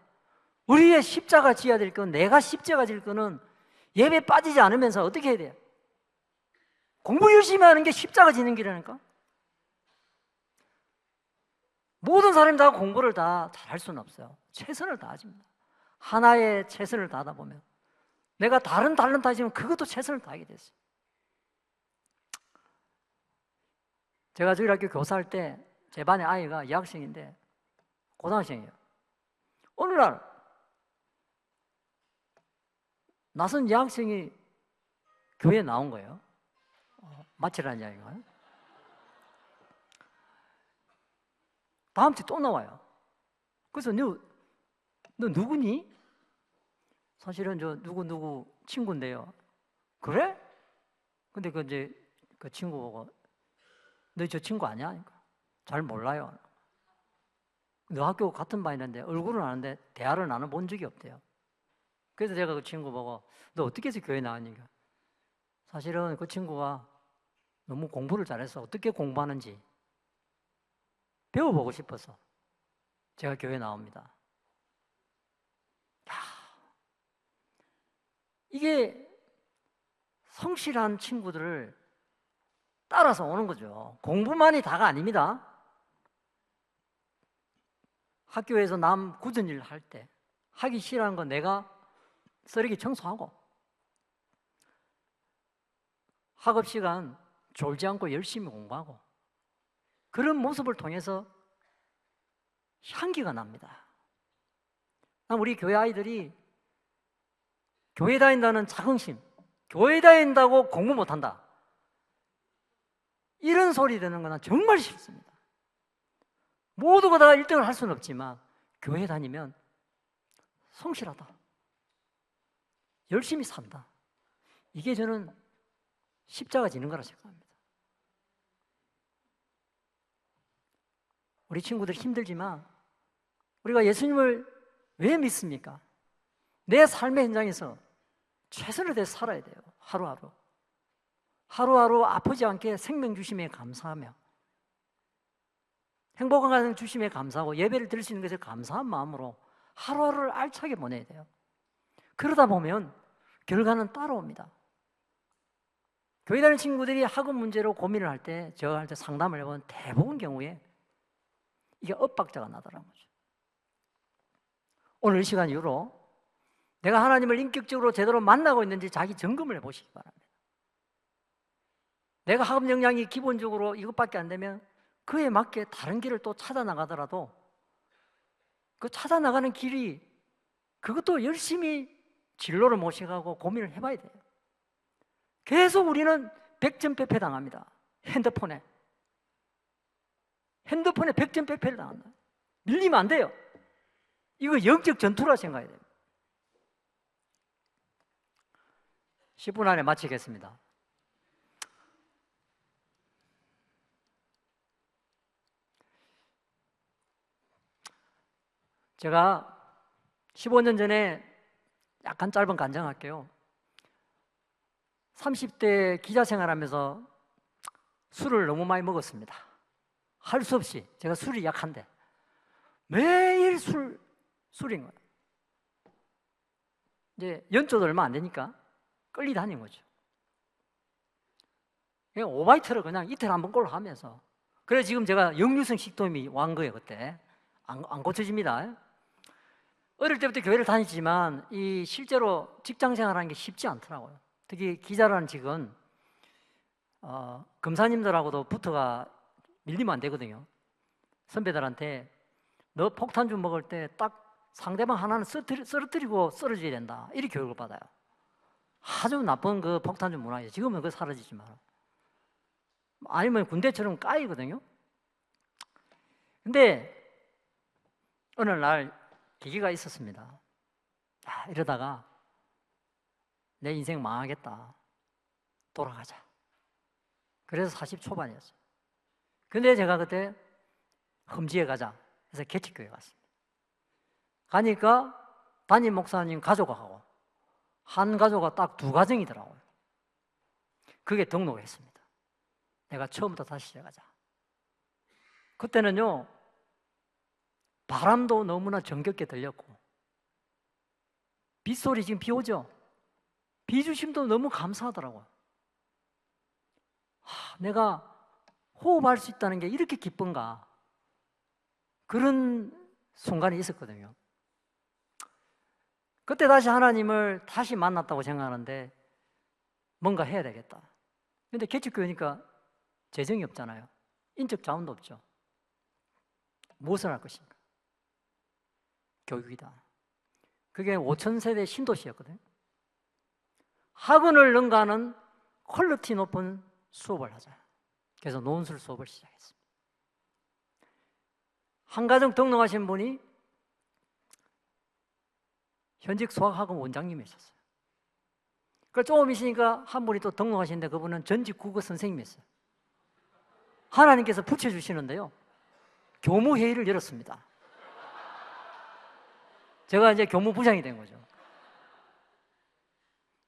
Speaker 1: 우리의 십자가 지어야 될 건, 내가 십자가 질 거는 예배 빠지지 않으면서 어떻게 해야 돼요? 공부 열심히 하는 게 십자가 지는 길이라니까. 모든 사람이 다 공부를 다 잘할 수는 없어요. 최선을 다하십니다. 하나의 최선을 다하다 보면 내가 다른 다지면 그것도 최선을 다하게 됐어요. 제가 주일학교 교사할 때 제 반에 아이가 여학생인데 고등학생이에요. 어느 날 낯선 여학생이 교회에 나온 거예요. 마치라는 이야기인가요? 다음 주에 또 나와요. 그래서 너 누구니? 사실은 저 누구 친구인데요. 그래? 근데 그 친구 보고 너 저 친구 아니야? 그러니까 잘 몰라요. 너 학교 같은 반이는데 얼굴은 아는데 대화를 나눠본 적이 없대요. 그래서 제가 그 친구 보고 너 어떻게 해서 교회 나왔니까? 사실은 그 친구가 너무 공부를 잘해서 어떻게 공부하는지 배워보고 싶어서 제가 교회 나옵니다. 이게 성실한 친구들을 따라서 오는 거죠. 공부만이 다가 아닙니다. 학교에서 남 굳은 일 할 때 하기 싫어하는 건 내가 쓰레기 청소하고 학업 시간 졸지 않고 열심히 공부하고 그런 모습을 통해서 향기가 납니다. 우리 교회 아이들이 교회 다닌다는 자긍심, 교회 다닌다고 공부 못한다, 이런 소리 듣는 건 정말 싫습니다. 모두가 다 1등을 할 수는 없지만 교회 다니면 성실하다, 열심히 산다, 이게 저는 십자가 지는 거라 생각합니다. 우리 친구들 힘들지만 우리가 예수님을 왜 믿습니까? 내 삶의 현장에서 최선을 다해서 살아야 돼요. 하루하루 하루하루 아프지 않게 생명 주심에 감사하며, 행복한 가정 주심에 감사하고, 예배를 드릴 수 있는 것에 감사한 마음으로 하루하루를 알차게 보내야 돼요. 그러다 보면 결과는 따라옵니다. 교회 다니는 친구들이 학업 문제로 고민을 할 때, 저한테 상담을 해보면 대부분 경우에 이게 엇박자가 나더라는 거죠. 오늘 이 시간 이후로 내가 하나님을 인격적으로 제대로 만나고 있는지 자기 점검을 해보시기 바랍니다. 내가 학업 역량이 기본적으로 이것밖에 안 되면 그에 맞게 다른 길을 또 찾아 나가더라도 그 찾아 나가는 길이, 그것도 열심히 진로를 모셔가고 고민을 해봐야 돼요. 계속 우리는 백전백패 당합니다. 핸드폰에 100전백패를 당한다. 밀리면 안 돼요. 이거 영적 전투라 생각해야 돼요. 10분 안에 마치겠습니다. 제가 15년 전에 약간 짧은 간증할게요. 30대 기자 생활하면서 술을 너무 많이 먹었습니다. 할 수 없이. 제가 술이 약한데 매일 술인 거예요. 이제 연초도 얼마 안 되니까 끌리 다닌 거죠. 그냥 오바이트를 그냥 이틀 한 번 꼴로 하면서. 그래서 지금 제가 역류성 식도염이 완 거예요. 그때 안 고쳐집니다. 어릴 때부터 교회를 다녔지만 이 실제로 직장 생활하는 게 쉽지 않더라고요. 특히 기자라는 직은 검사님들하고도 부터가 밀리면 안 되거든요. 선배들한테 너 폭탄주 먹을 때 딱 상대방 하나는 쓰러뜨리고 쓰러져야 된다, 이렇게 교육을 받아요. 아주 나쁜 그 폭탄주 문화예요. 지금은 그거 사라지지만. 아니면 군대처럼 까이거든요. 근데 어느 날 계기가 있었습니다. 이러다가 내 인생 망하겠다, 돌아가자. 그래서 40 초반이었어요. 근데 제가 그때 험지에 가자 해서 개척교회 갔습니다. 가니까 담임 목사님 가족하고 한 가족가 딱 2가정이더라고요. 그게 등록을 했습니다. 내가 처음부터 다시 시작하자. 그때는요, 바람도 너무나 정겹게 들렸고, 빗소리, 지금 비 오죠? 비 주심도 너무 감사하더라고요. 내가 호흡할 수 있다는 게 이렇게 기쁜가, 그런 순간이 있었거든요. 그때 다시 하나님을 다시 만났다고 생각하는데 뭔가 해야 되겠다. 근데 개척교회니까 재정이 없잖아요. 인적 자원도 없죠. 무엇을 할 것인가? 교육이다. 그게 5,000세대 신도시였거든요. 학원을 능가하는 퀄리티 높은 수업을 하자. 그래서 논술 수업을 시작했습니다. 한 가정 등록하신 분이 현직 수학학원 원장님이셨어요. 그걸 조금 있으니까 한 분이 또 등록하시는데 그분은 전직 국어 선생님이었어요. 하나님께서 붙여주시는데요, 교무회의를 열었습니다. 제가 이제 교무부장이 된 거죠.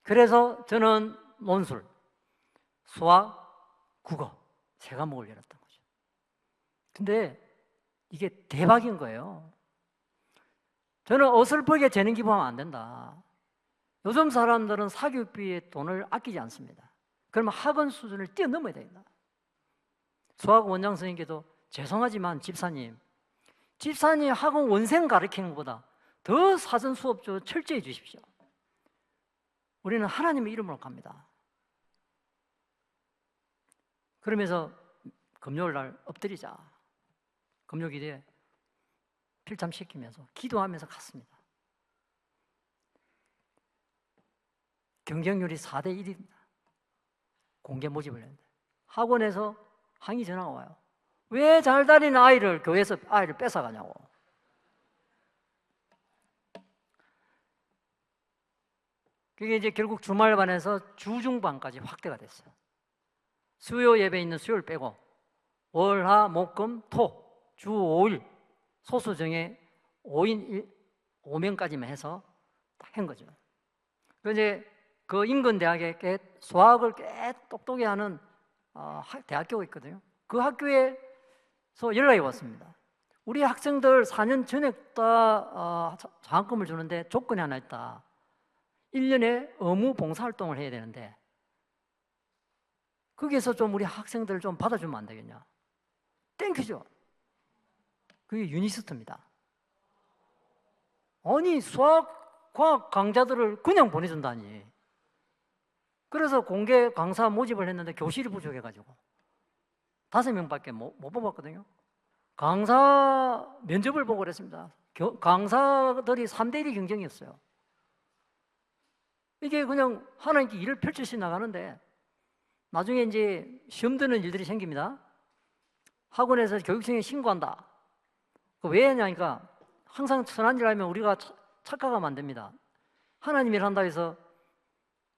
Speaker 1: 그래서 저는 논술, 수학, 국어 3과목을 열었던 거죠. 근데 이게 대박인 거예요. 저는 어설프게 재능 기부하면 안 된다. 요즘 사람들은 사교육비에 돈을 아끼지 않습니다. 그러면 학원 수준을 뛰어넘어야 된다. 수학 원장 선생님께도 죄송하지만 집사님 학원 원생 가르치는 것보다 더 사전 수업 좀 철저히 주십시오. 우리는 하나님의 이름으로 갑니다. 그러면서 금요일 날 엎드리자, 금요 기도에 필참시키면서 기도하면서 갔습니다. 경쟁률이 4대 1입니다. 공개 모집을 했는데 학원에서 항의 전화가 와요. 왜 잘 다니는 아이를 교회에서 아이를 뺏어가냐고. 그게 이제 결국 주말반에서 주중반까지 확대가 됐어요. 수요 예배 있는 수요일 빼고 월, 화, 목, 금, 토 주 5일 소수 정예 5인 5명까지만 해서 딱 한 거죠. 그런데 그 인근 대학에 수학을 꽤 똑똑히 하는 대학교가 있거든요. 그 학교에서 연락이 왔습니다. 우리 학생들 4년 전액 다 장학금을 주는데 조건이 하나 있다. 1년에 의무 봉사활동을 해야 되는데 거기에서 좀 우리 학생들을 좀 받아주면 안 되겠냐. 땡큐죠. 그게 유니스트입니다. 아니 수학, 과학 강좌들을 그냥 보내준다니. 그래서 공개 강사 모집을 했는데 교실이 부족해가지고 5명밖에 못 뽑았거든요. 강사 면접을 보고 그랬습니다. 강사들이 3대1 경쟁이었어요. 이게 그냥 하나님께 일을 펼치시 나가는데 나중에 이제 시험 드는 일들이 생깁니다. 학원에서 교육청에 신고한다. 왜 하냐니까 항상 선한 일 하면 우리가 착각하면 안 됩니다. 하나님 일 한다 해서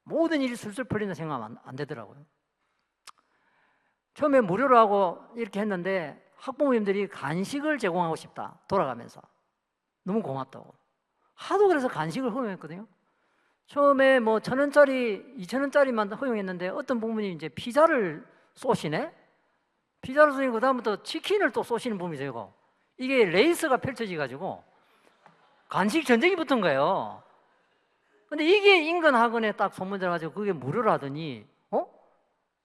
Speaker 1: 모든 일이 술술 풀린다 생각하면 안 되더라고요. 처음에 무료로 하고 이렇게 했는데 학부모님들이 간식을 제공하고 싶다. 돌아가면서. 너무 고맙다고. 하도 그래서 간식을 허용했거든요. 처음에 뭐 1,000원짜리, 2,000원짜리만 허용했는데 어떤 부모님이 이제 피자를 쏘시네? 피자를 쏘니까 그다음부터 치킨을 또 쏘시는 부분이 되고 이게 레이스가 펼쳐지가지고 간식 전쟁이 붙은 거예요. 근데 이게 인근 학원에 딱 소문 들어가지고 그게 무료로 하더니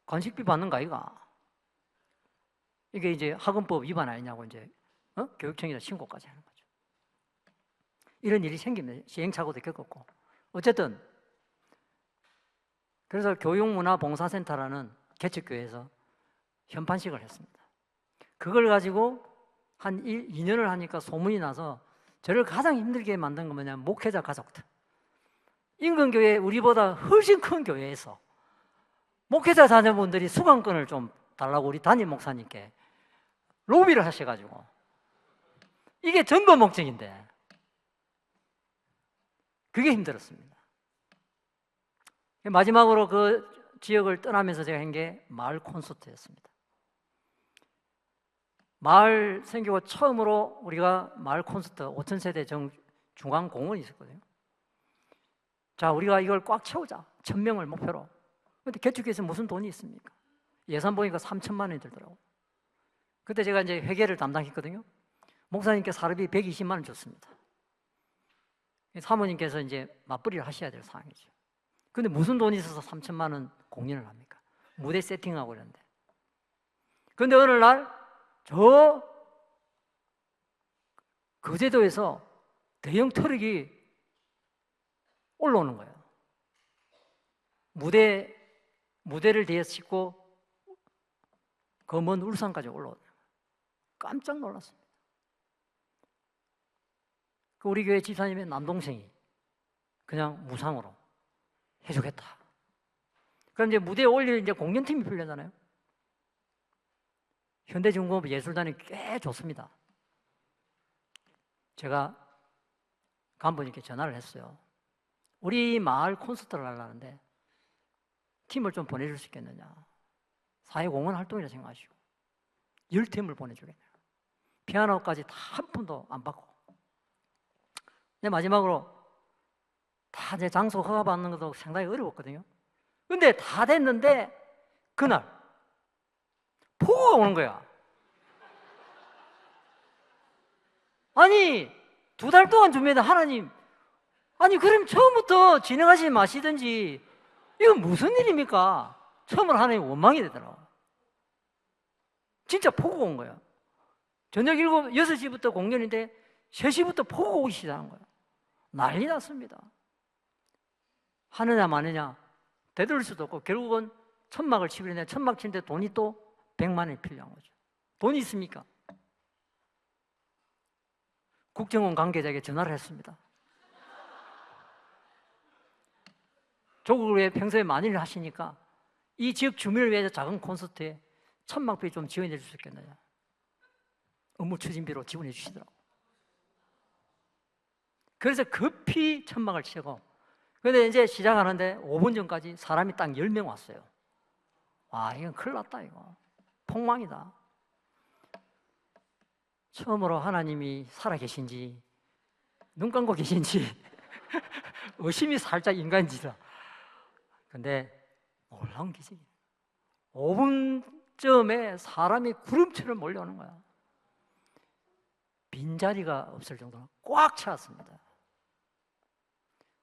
Speaker 1: 간식비 받는 거 아이가? 이게 이제 학원법 위반 아니냐고 이제 교육청에다 신고까지 하는 거죠. 이런 일이 생기면 시행착오도 겪었고 어쨌든 그래서 교육문화봉사센터라는 개척교회에서 현판식을 했습니다. 그걸 가지고 한 2년을 하니까 소문이 나서 저를 가장 힘들게 만든 건 뭐냐면 목회자 가족들. 인근교회 우리보다 훨씬 큰 교회에서 목회자 자녀분들이 수강권을 좀 달라고 우리 담임 목사님께 로비를 하셔가지고 이게 전부 목적인데 그게 힘들었습니다. 마지막으로 그 지역을 떠나면서 제가 한 게 마을 콘서트였습니다. 마을 생기고 처음으로 우리가 마을 콘서트 5,000세대 중앙공원이 있었거든요. 자, 우리가 이걸 꽉 채우자. 1,000명을 목표로. 근데 개척교회에서 무슨 돈이 있습니까? 예산 보니까 3천만 원이 들더라고요. 그때 제가 이제 회계를 담당했거든요. 목사님께 사례비 120만 원 줬습니다. 사모님께서 이제 맞벌이를 하셔야 될 상황이죠. 근데 무슨 돈이 있어서 3천만 원 공연을 합니까? 무대 세팅하고 이러는데. 근데 어느 날 저 거제도에서 대형 트럭이 올라오는 거예요. 무대를 뒤에 싣고 그 먼 울산까지 올라오는 거예요. 깜짝 놀랐습니다. 그 우리 교회 집사님의 남동생이 그냥 무상으로 해주겠다. 그럼 이제 무대에 올릴 이제 공연팀이 필요하잖아요. 현대중공업 예술단이 꽤 좋습니다. 제가 간부님께 전화를 했어요. 우리 마을 콘서트를 하려는데 팀을 좀 보내줄 수 있겠느냐. 사회공헌 활동이라 생각하시고 10팀을 보내주겠냐. 피아노까지 다 한 푼도 안 받고. 근데 마지막으로 다 제 장소 허가 받는 것도 상당히 어려웠거든요. 근데 다 됐는데 그날 폭우가 오는 거야. 아니 2달 동안 준비했는데 하나님, 아니 그럼 처음부터 진행하지 마시든지 이건 무슨 일입니까? 처음으로 하나님 원망이 되더라고. 진짜 폭우가 온 거야. 저녁 6시부터 공연인데 3시부터 폭우가 오기 시작한 거야. 난리 났습니다. 하느냐 마느냐 되돌릴 수도 없고 결국은 천막을 치기로 했는데 천막 치는데 돈이 또 100만 원이 필요한 거죠. 돈이 있습니까? 국정원 관계자에게 전화를 했습니다. 조국을 위해 평소에 많은 일을 하시니까 이 지역 주민을 위해서 작은 콘서트에 1,000만 좀 지원해 줄 수 있겠느냐. 업무 추진비로 지원해 주시더라고. 그래서 급히 천막을 치고, 근데 이제 시작하는데 5분 전까지 사람이 딱 10명 왔어요. 와, 이건 큰일 났다, 이거. 폭망이다. 처음으로 하나님이 살아계신지, 눈 감고 계신지, 의심이 살짝 인간지다. 근데 놀라운 기적이 5분쯤에 사람이 구름처럼 몰려오는 거야. 빈자리가 없을 정도로 꽉 차왔습니다.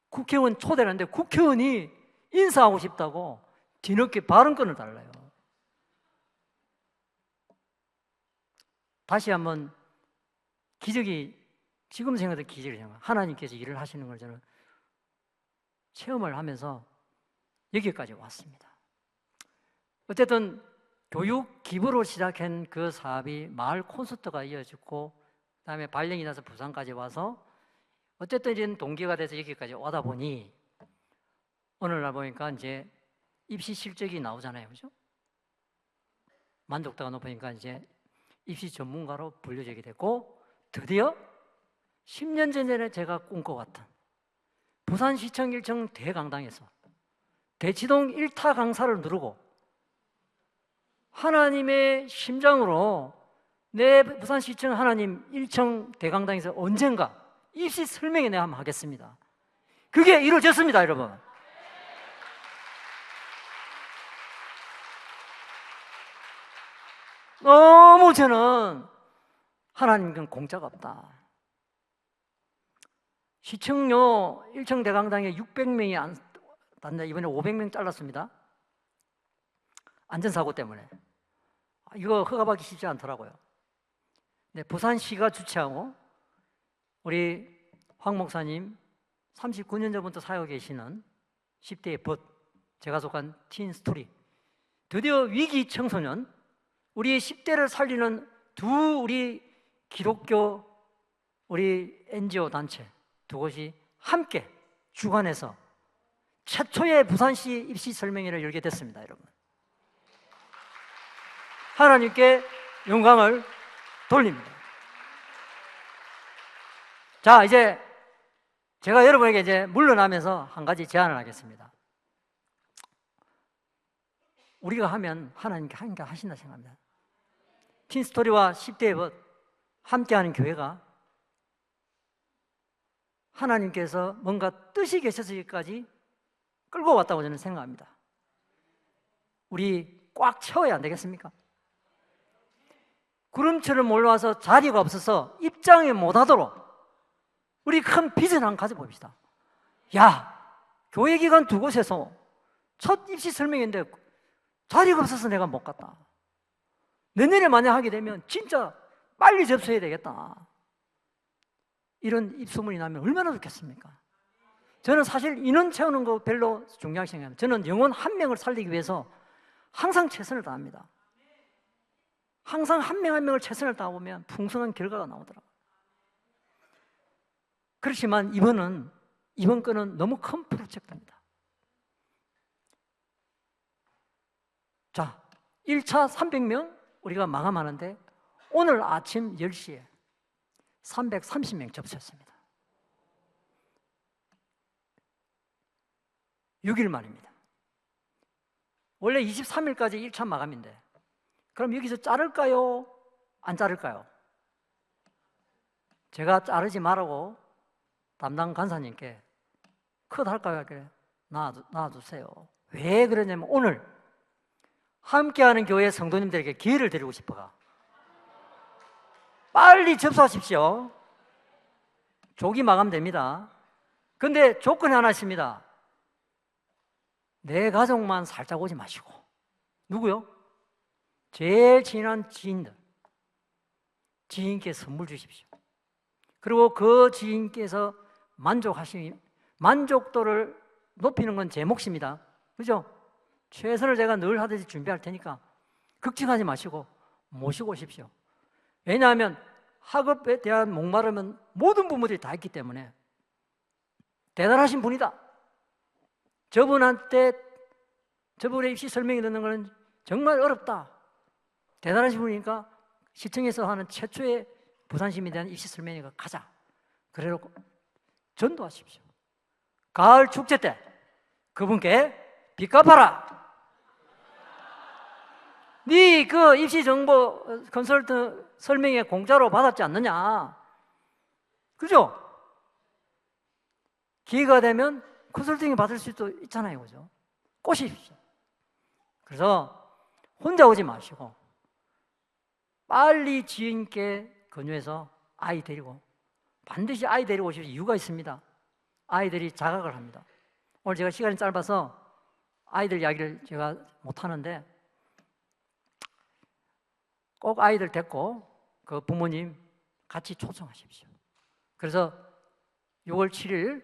Speaker 1: 국회의원 초대를 하는데 국회의원이 인사하고 싶다고 뒤늦게 발언권을 달라요. 다시 한번 기적이, 지금 생각해도 기적이 생각. 하나님께서 일을 하시는 걸 저는 체험을 하면서 여기까지 왔습니다. 어쨌든 교육 기부로 시작한 그 사업이 마을 콘서트가 이어지고, 그다음에 발령이 나서 부산까지 와서 어쨌든 이제 동기가 돼서 여기까지 오다 보니 오늘날 보니까 이제 입시 실적이 나오잖아요, 그죠? 만족도가 높으니까 이제 입시 전문가로 분류되게 됐고, 드디어 10년 전에 제가 꿈꿔왔던 부산시청 1층 대강당에서 대치동 1타 강사를 누르고 하나님의 심장으로 내 부산시청 하나님 1층 대강당에서 언젠가 입시 설명회 내가 한번 하겠습니다. 그게 이루어졌습니다, 여러분. 너무 저는 하나님은 공짜가 없다. 시청료 1층 대강당에 600명이 안 단다. 이번에 500명 잘랐습니다. 안전사고 때문에. 이거 허가받기 쉽지 않더라고요. 네, 부산시가 주최하고 우리 황 목사님 39년 전부터 사역하고 계시는 10대의 벗, 제가 속한 틴스토리, 드디어 위기 청소년, 우리 10대를 살리는 두 우리 기독교 우리 NGO 단체 두 곳이 함께 주관해서 최초의 부산시 입시 설명회를 열게 됐습니다, 여러분. 하나님께 영광을 돌립니다. 자, 이제 제가 여러분에게 이제 물러나면서 한 가지 제안을 하겠습니다. 우리가 하면 하나님께 함께 하신다 생각합니다. 틴스토리와 10대의 벗 함께하는 교회가 하나님께서 뭔가 뜻이 계셔서까지 끌고 왔다고 저는 생각합니다. 우리 꽉 채워야 안 되겠습니까? 구름처럼 몰려와서 자리가 없어서 입장에 못 하도록 우리 큰 비전 한번 가져봅시다. 야, 교회 기관 두 곳에서 첫 입시 설명인데 자리가 없어서 내가 못 갔다. 내년에 만약 하게 되면 진짜 빨리 접수해야 되겠다. 이런 입소문이 나면 얼마나 좋겠습니까? 저는 사실 인원 채우는 거 별로 중요하게 생각합니다. 저는 영혼 한 명을 살리기 위해서 항상 최선을 다합니다. 항상 한 명 한 명을 최선을 다하면 풍성한 결과가 나오더라고요. 그렇지만 이번 건은 너무 큰 프로젝트입니다. 자, 1차 300명 우리가 마감하는데 오늘 아침 10시에 330명 접수했습니다. 6일 만입니다. 원래 23일까지 1차 마감인데 그럼 여기서 자를까요? 안 자를까요? 제가 자르지 말라고 담당 간사님께 컷 할까요? 그래, 놔두세요. 왜 그러냐면 오늘 함께하는 교회 성도님들에게 기회를 드리고 싶어가. 빨리 접수하십시오. 조기 마감됩니다. 근데 조건이 하나 있습니다. 내 가족만 살짝 오지 마시고. 누구요? 제일 친한 지인들, 지인께 선물 주십시오. 그리고 그 지인께서 만족도를 높이는 건 제 몫입니다. 그죠? 최선을 제가 늘 하듯이 준비할 테니까 걱정하지 마시고 모시고 오십시오. 왜냐하면 학업에 대한 목마름은 모든 부모들이 다 있기 때문에 대단하신 분이다. 저분의 입시 설명이 듣는 것은 정말 어렵다. 대단하신 분이니까 시청에서 하는 최초의 부산시민에 대한 입시 설명회가 가자. 그래놓고 전도하십시오. 가을 축제 때 그분께 빚 갚아라. 네 그 입시 정보 컨설턴트 설명회 공짜로 받았지 않느냐. 그죠? 기회가 되면 컨설팅을 받을 수도 있잖아요. 그죠? 꼬십시오. 그래서 혼자 오지 마시고 빨리 지인께 권유해서 아이 데리고, 반드시 아이 데리고 오실 이유가 있습니다. 아이들이 자각을 합니다. 오늘 제가 시간이 짧아서 아이들 이야기를 제가 못하는데 꼭 아이들 데리고 그 부모님 같이 초청하십시오. 그래서 6월 7일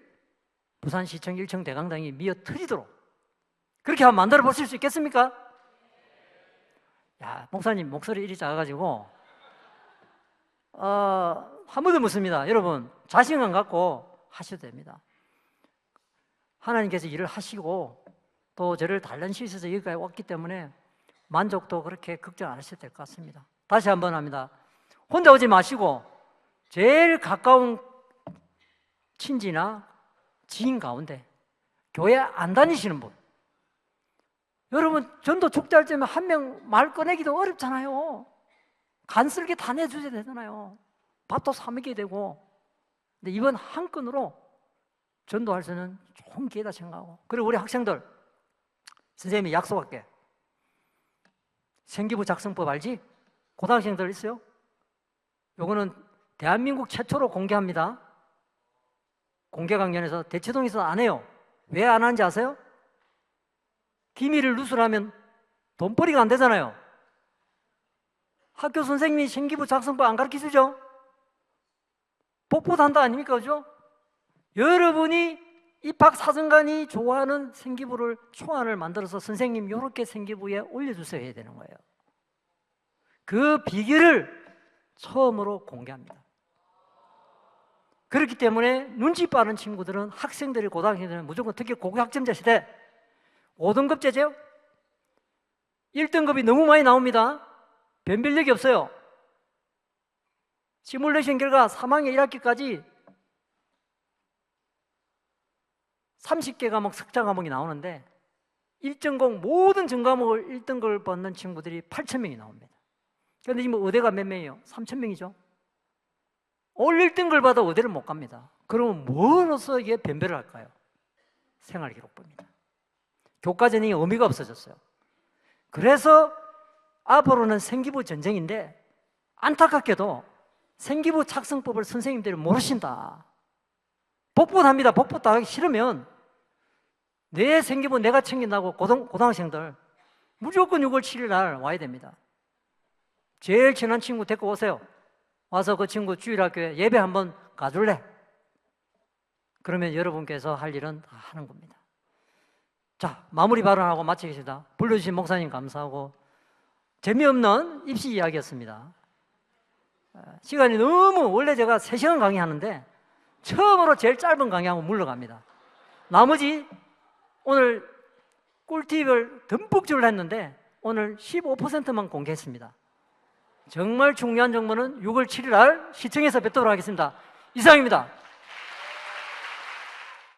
Speaker 1: 부산시청 1층 대강당이 미어트리도록 그렇게 한번 만들어 보실 수 있겠습니까? 야, 목사님 목소리 이리 작아가지고 한 번 더 묻습니다. 여러분 자신감 갖고 하셔도 됩니다. 하나님께서 일을 하시고 또 저를 단련시 있어서 여기까지 왔기 때문에 만족도 그렇게 걱정 안 하셔도 될 것 같습니다. 다시 한번 합니다. 혼자 오지 마시고 제일 가까운 친지나 지인 가운데 교회 안 다니시는 분, 여러분 전도 축제할 때면 한 명 말 꺼내기도 어렵잖아요. 간쓸게 다 내주셔야 되잖아요. 밥도 사 먹게 되고. 근데 이번 한 건으로 전도할 수 있는 좋은 기회다 생각하고, 그리고 우리 학생들 선생님이 약속할게. 생기부 작성법 알지? 고등학생들 있어요? 요거는 대한민국 최초로 공개합니다. 공개 강연에서 대치동에서 안 해요. 왜 안 하는지 아세요? 기밀을 누설하면 돈벌이가 안 되잖아요. 학교 선생님이 생기부 작성법 안 가르쳐주죠? 복부도 한다 아닙니까? 그죠? 여러분이 입학사정관이 좋아하는 생기부를 초안을 만들어서 선생님 이렇게 생기부에 올려주세요 해야 되는 거예요. 그 비결을 처음으로 공개합니다. 그렇기 때문에 눈치 빠른 친구들은, 학생들이 고등학생들은 무조건, 특히 고교학점제 시대 5등급제죠. 1등급이 너무 많이 나옵니다. 변별력이 없어요. 시뮬레이션 결과 3학년 1학기까지 30개 과목 석자 과목이 나오는데 1전공 모든 전과목을 1등급을 받는 친구들이 8,000명이 나옵니다. 그런데 지금 의대가 몇 명이에요? 3,000명이죠. 올 1등급을 받아 의대를 못 갑니다. 그러면 뭐로서 이게 변별을 할까요? 생활기록부입니다. 교과 전형이 의미가 없어졌어요. 그래서 앞으로는 생기부 전쟁인데 안타깝게도 생기부 작성법을 선생님들이 모르신다. 복붙합니다. 복붙 다 하기 싫으면 내 생기부 내가 챙긴다고 고등학생들 무조건 6월 7일 날 와야 됩니다. 제일 친한 친구 데리고 오세요. 와서 그 친구 주일학교에 예배 한번 가줄래? 그러면 여러분께서 할 일은 다 하는 겁니다. 자, 마무리 발언하고 마치겠습니다. 불러주신 목사님 감사하고, 재미없는 입시 이야기였습니다. 시간이 너무, 원래 제가 3시간 강의하는데 처음으로 제일 짧은 강의하고 물러갑니다. 나머지 오늘 꿀팁을 듬뿍 주려 했는데 오늘 15%만 공개했습니다. 정말 중요한 정보는 6월 7일 날 시청에서 뵙도록 하겠습니다. 이상입니다.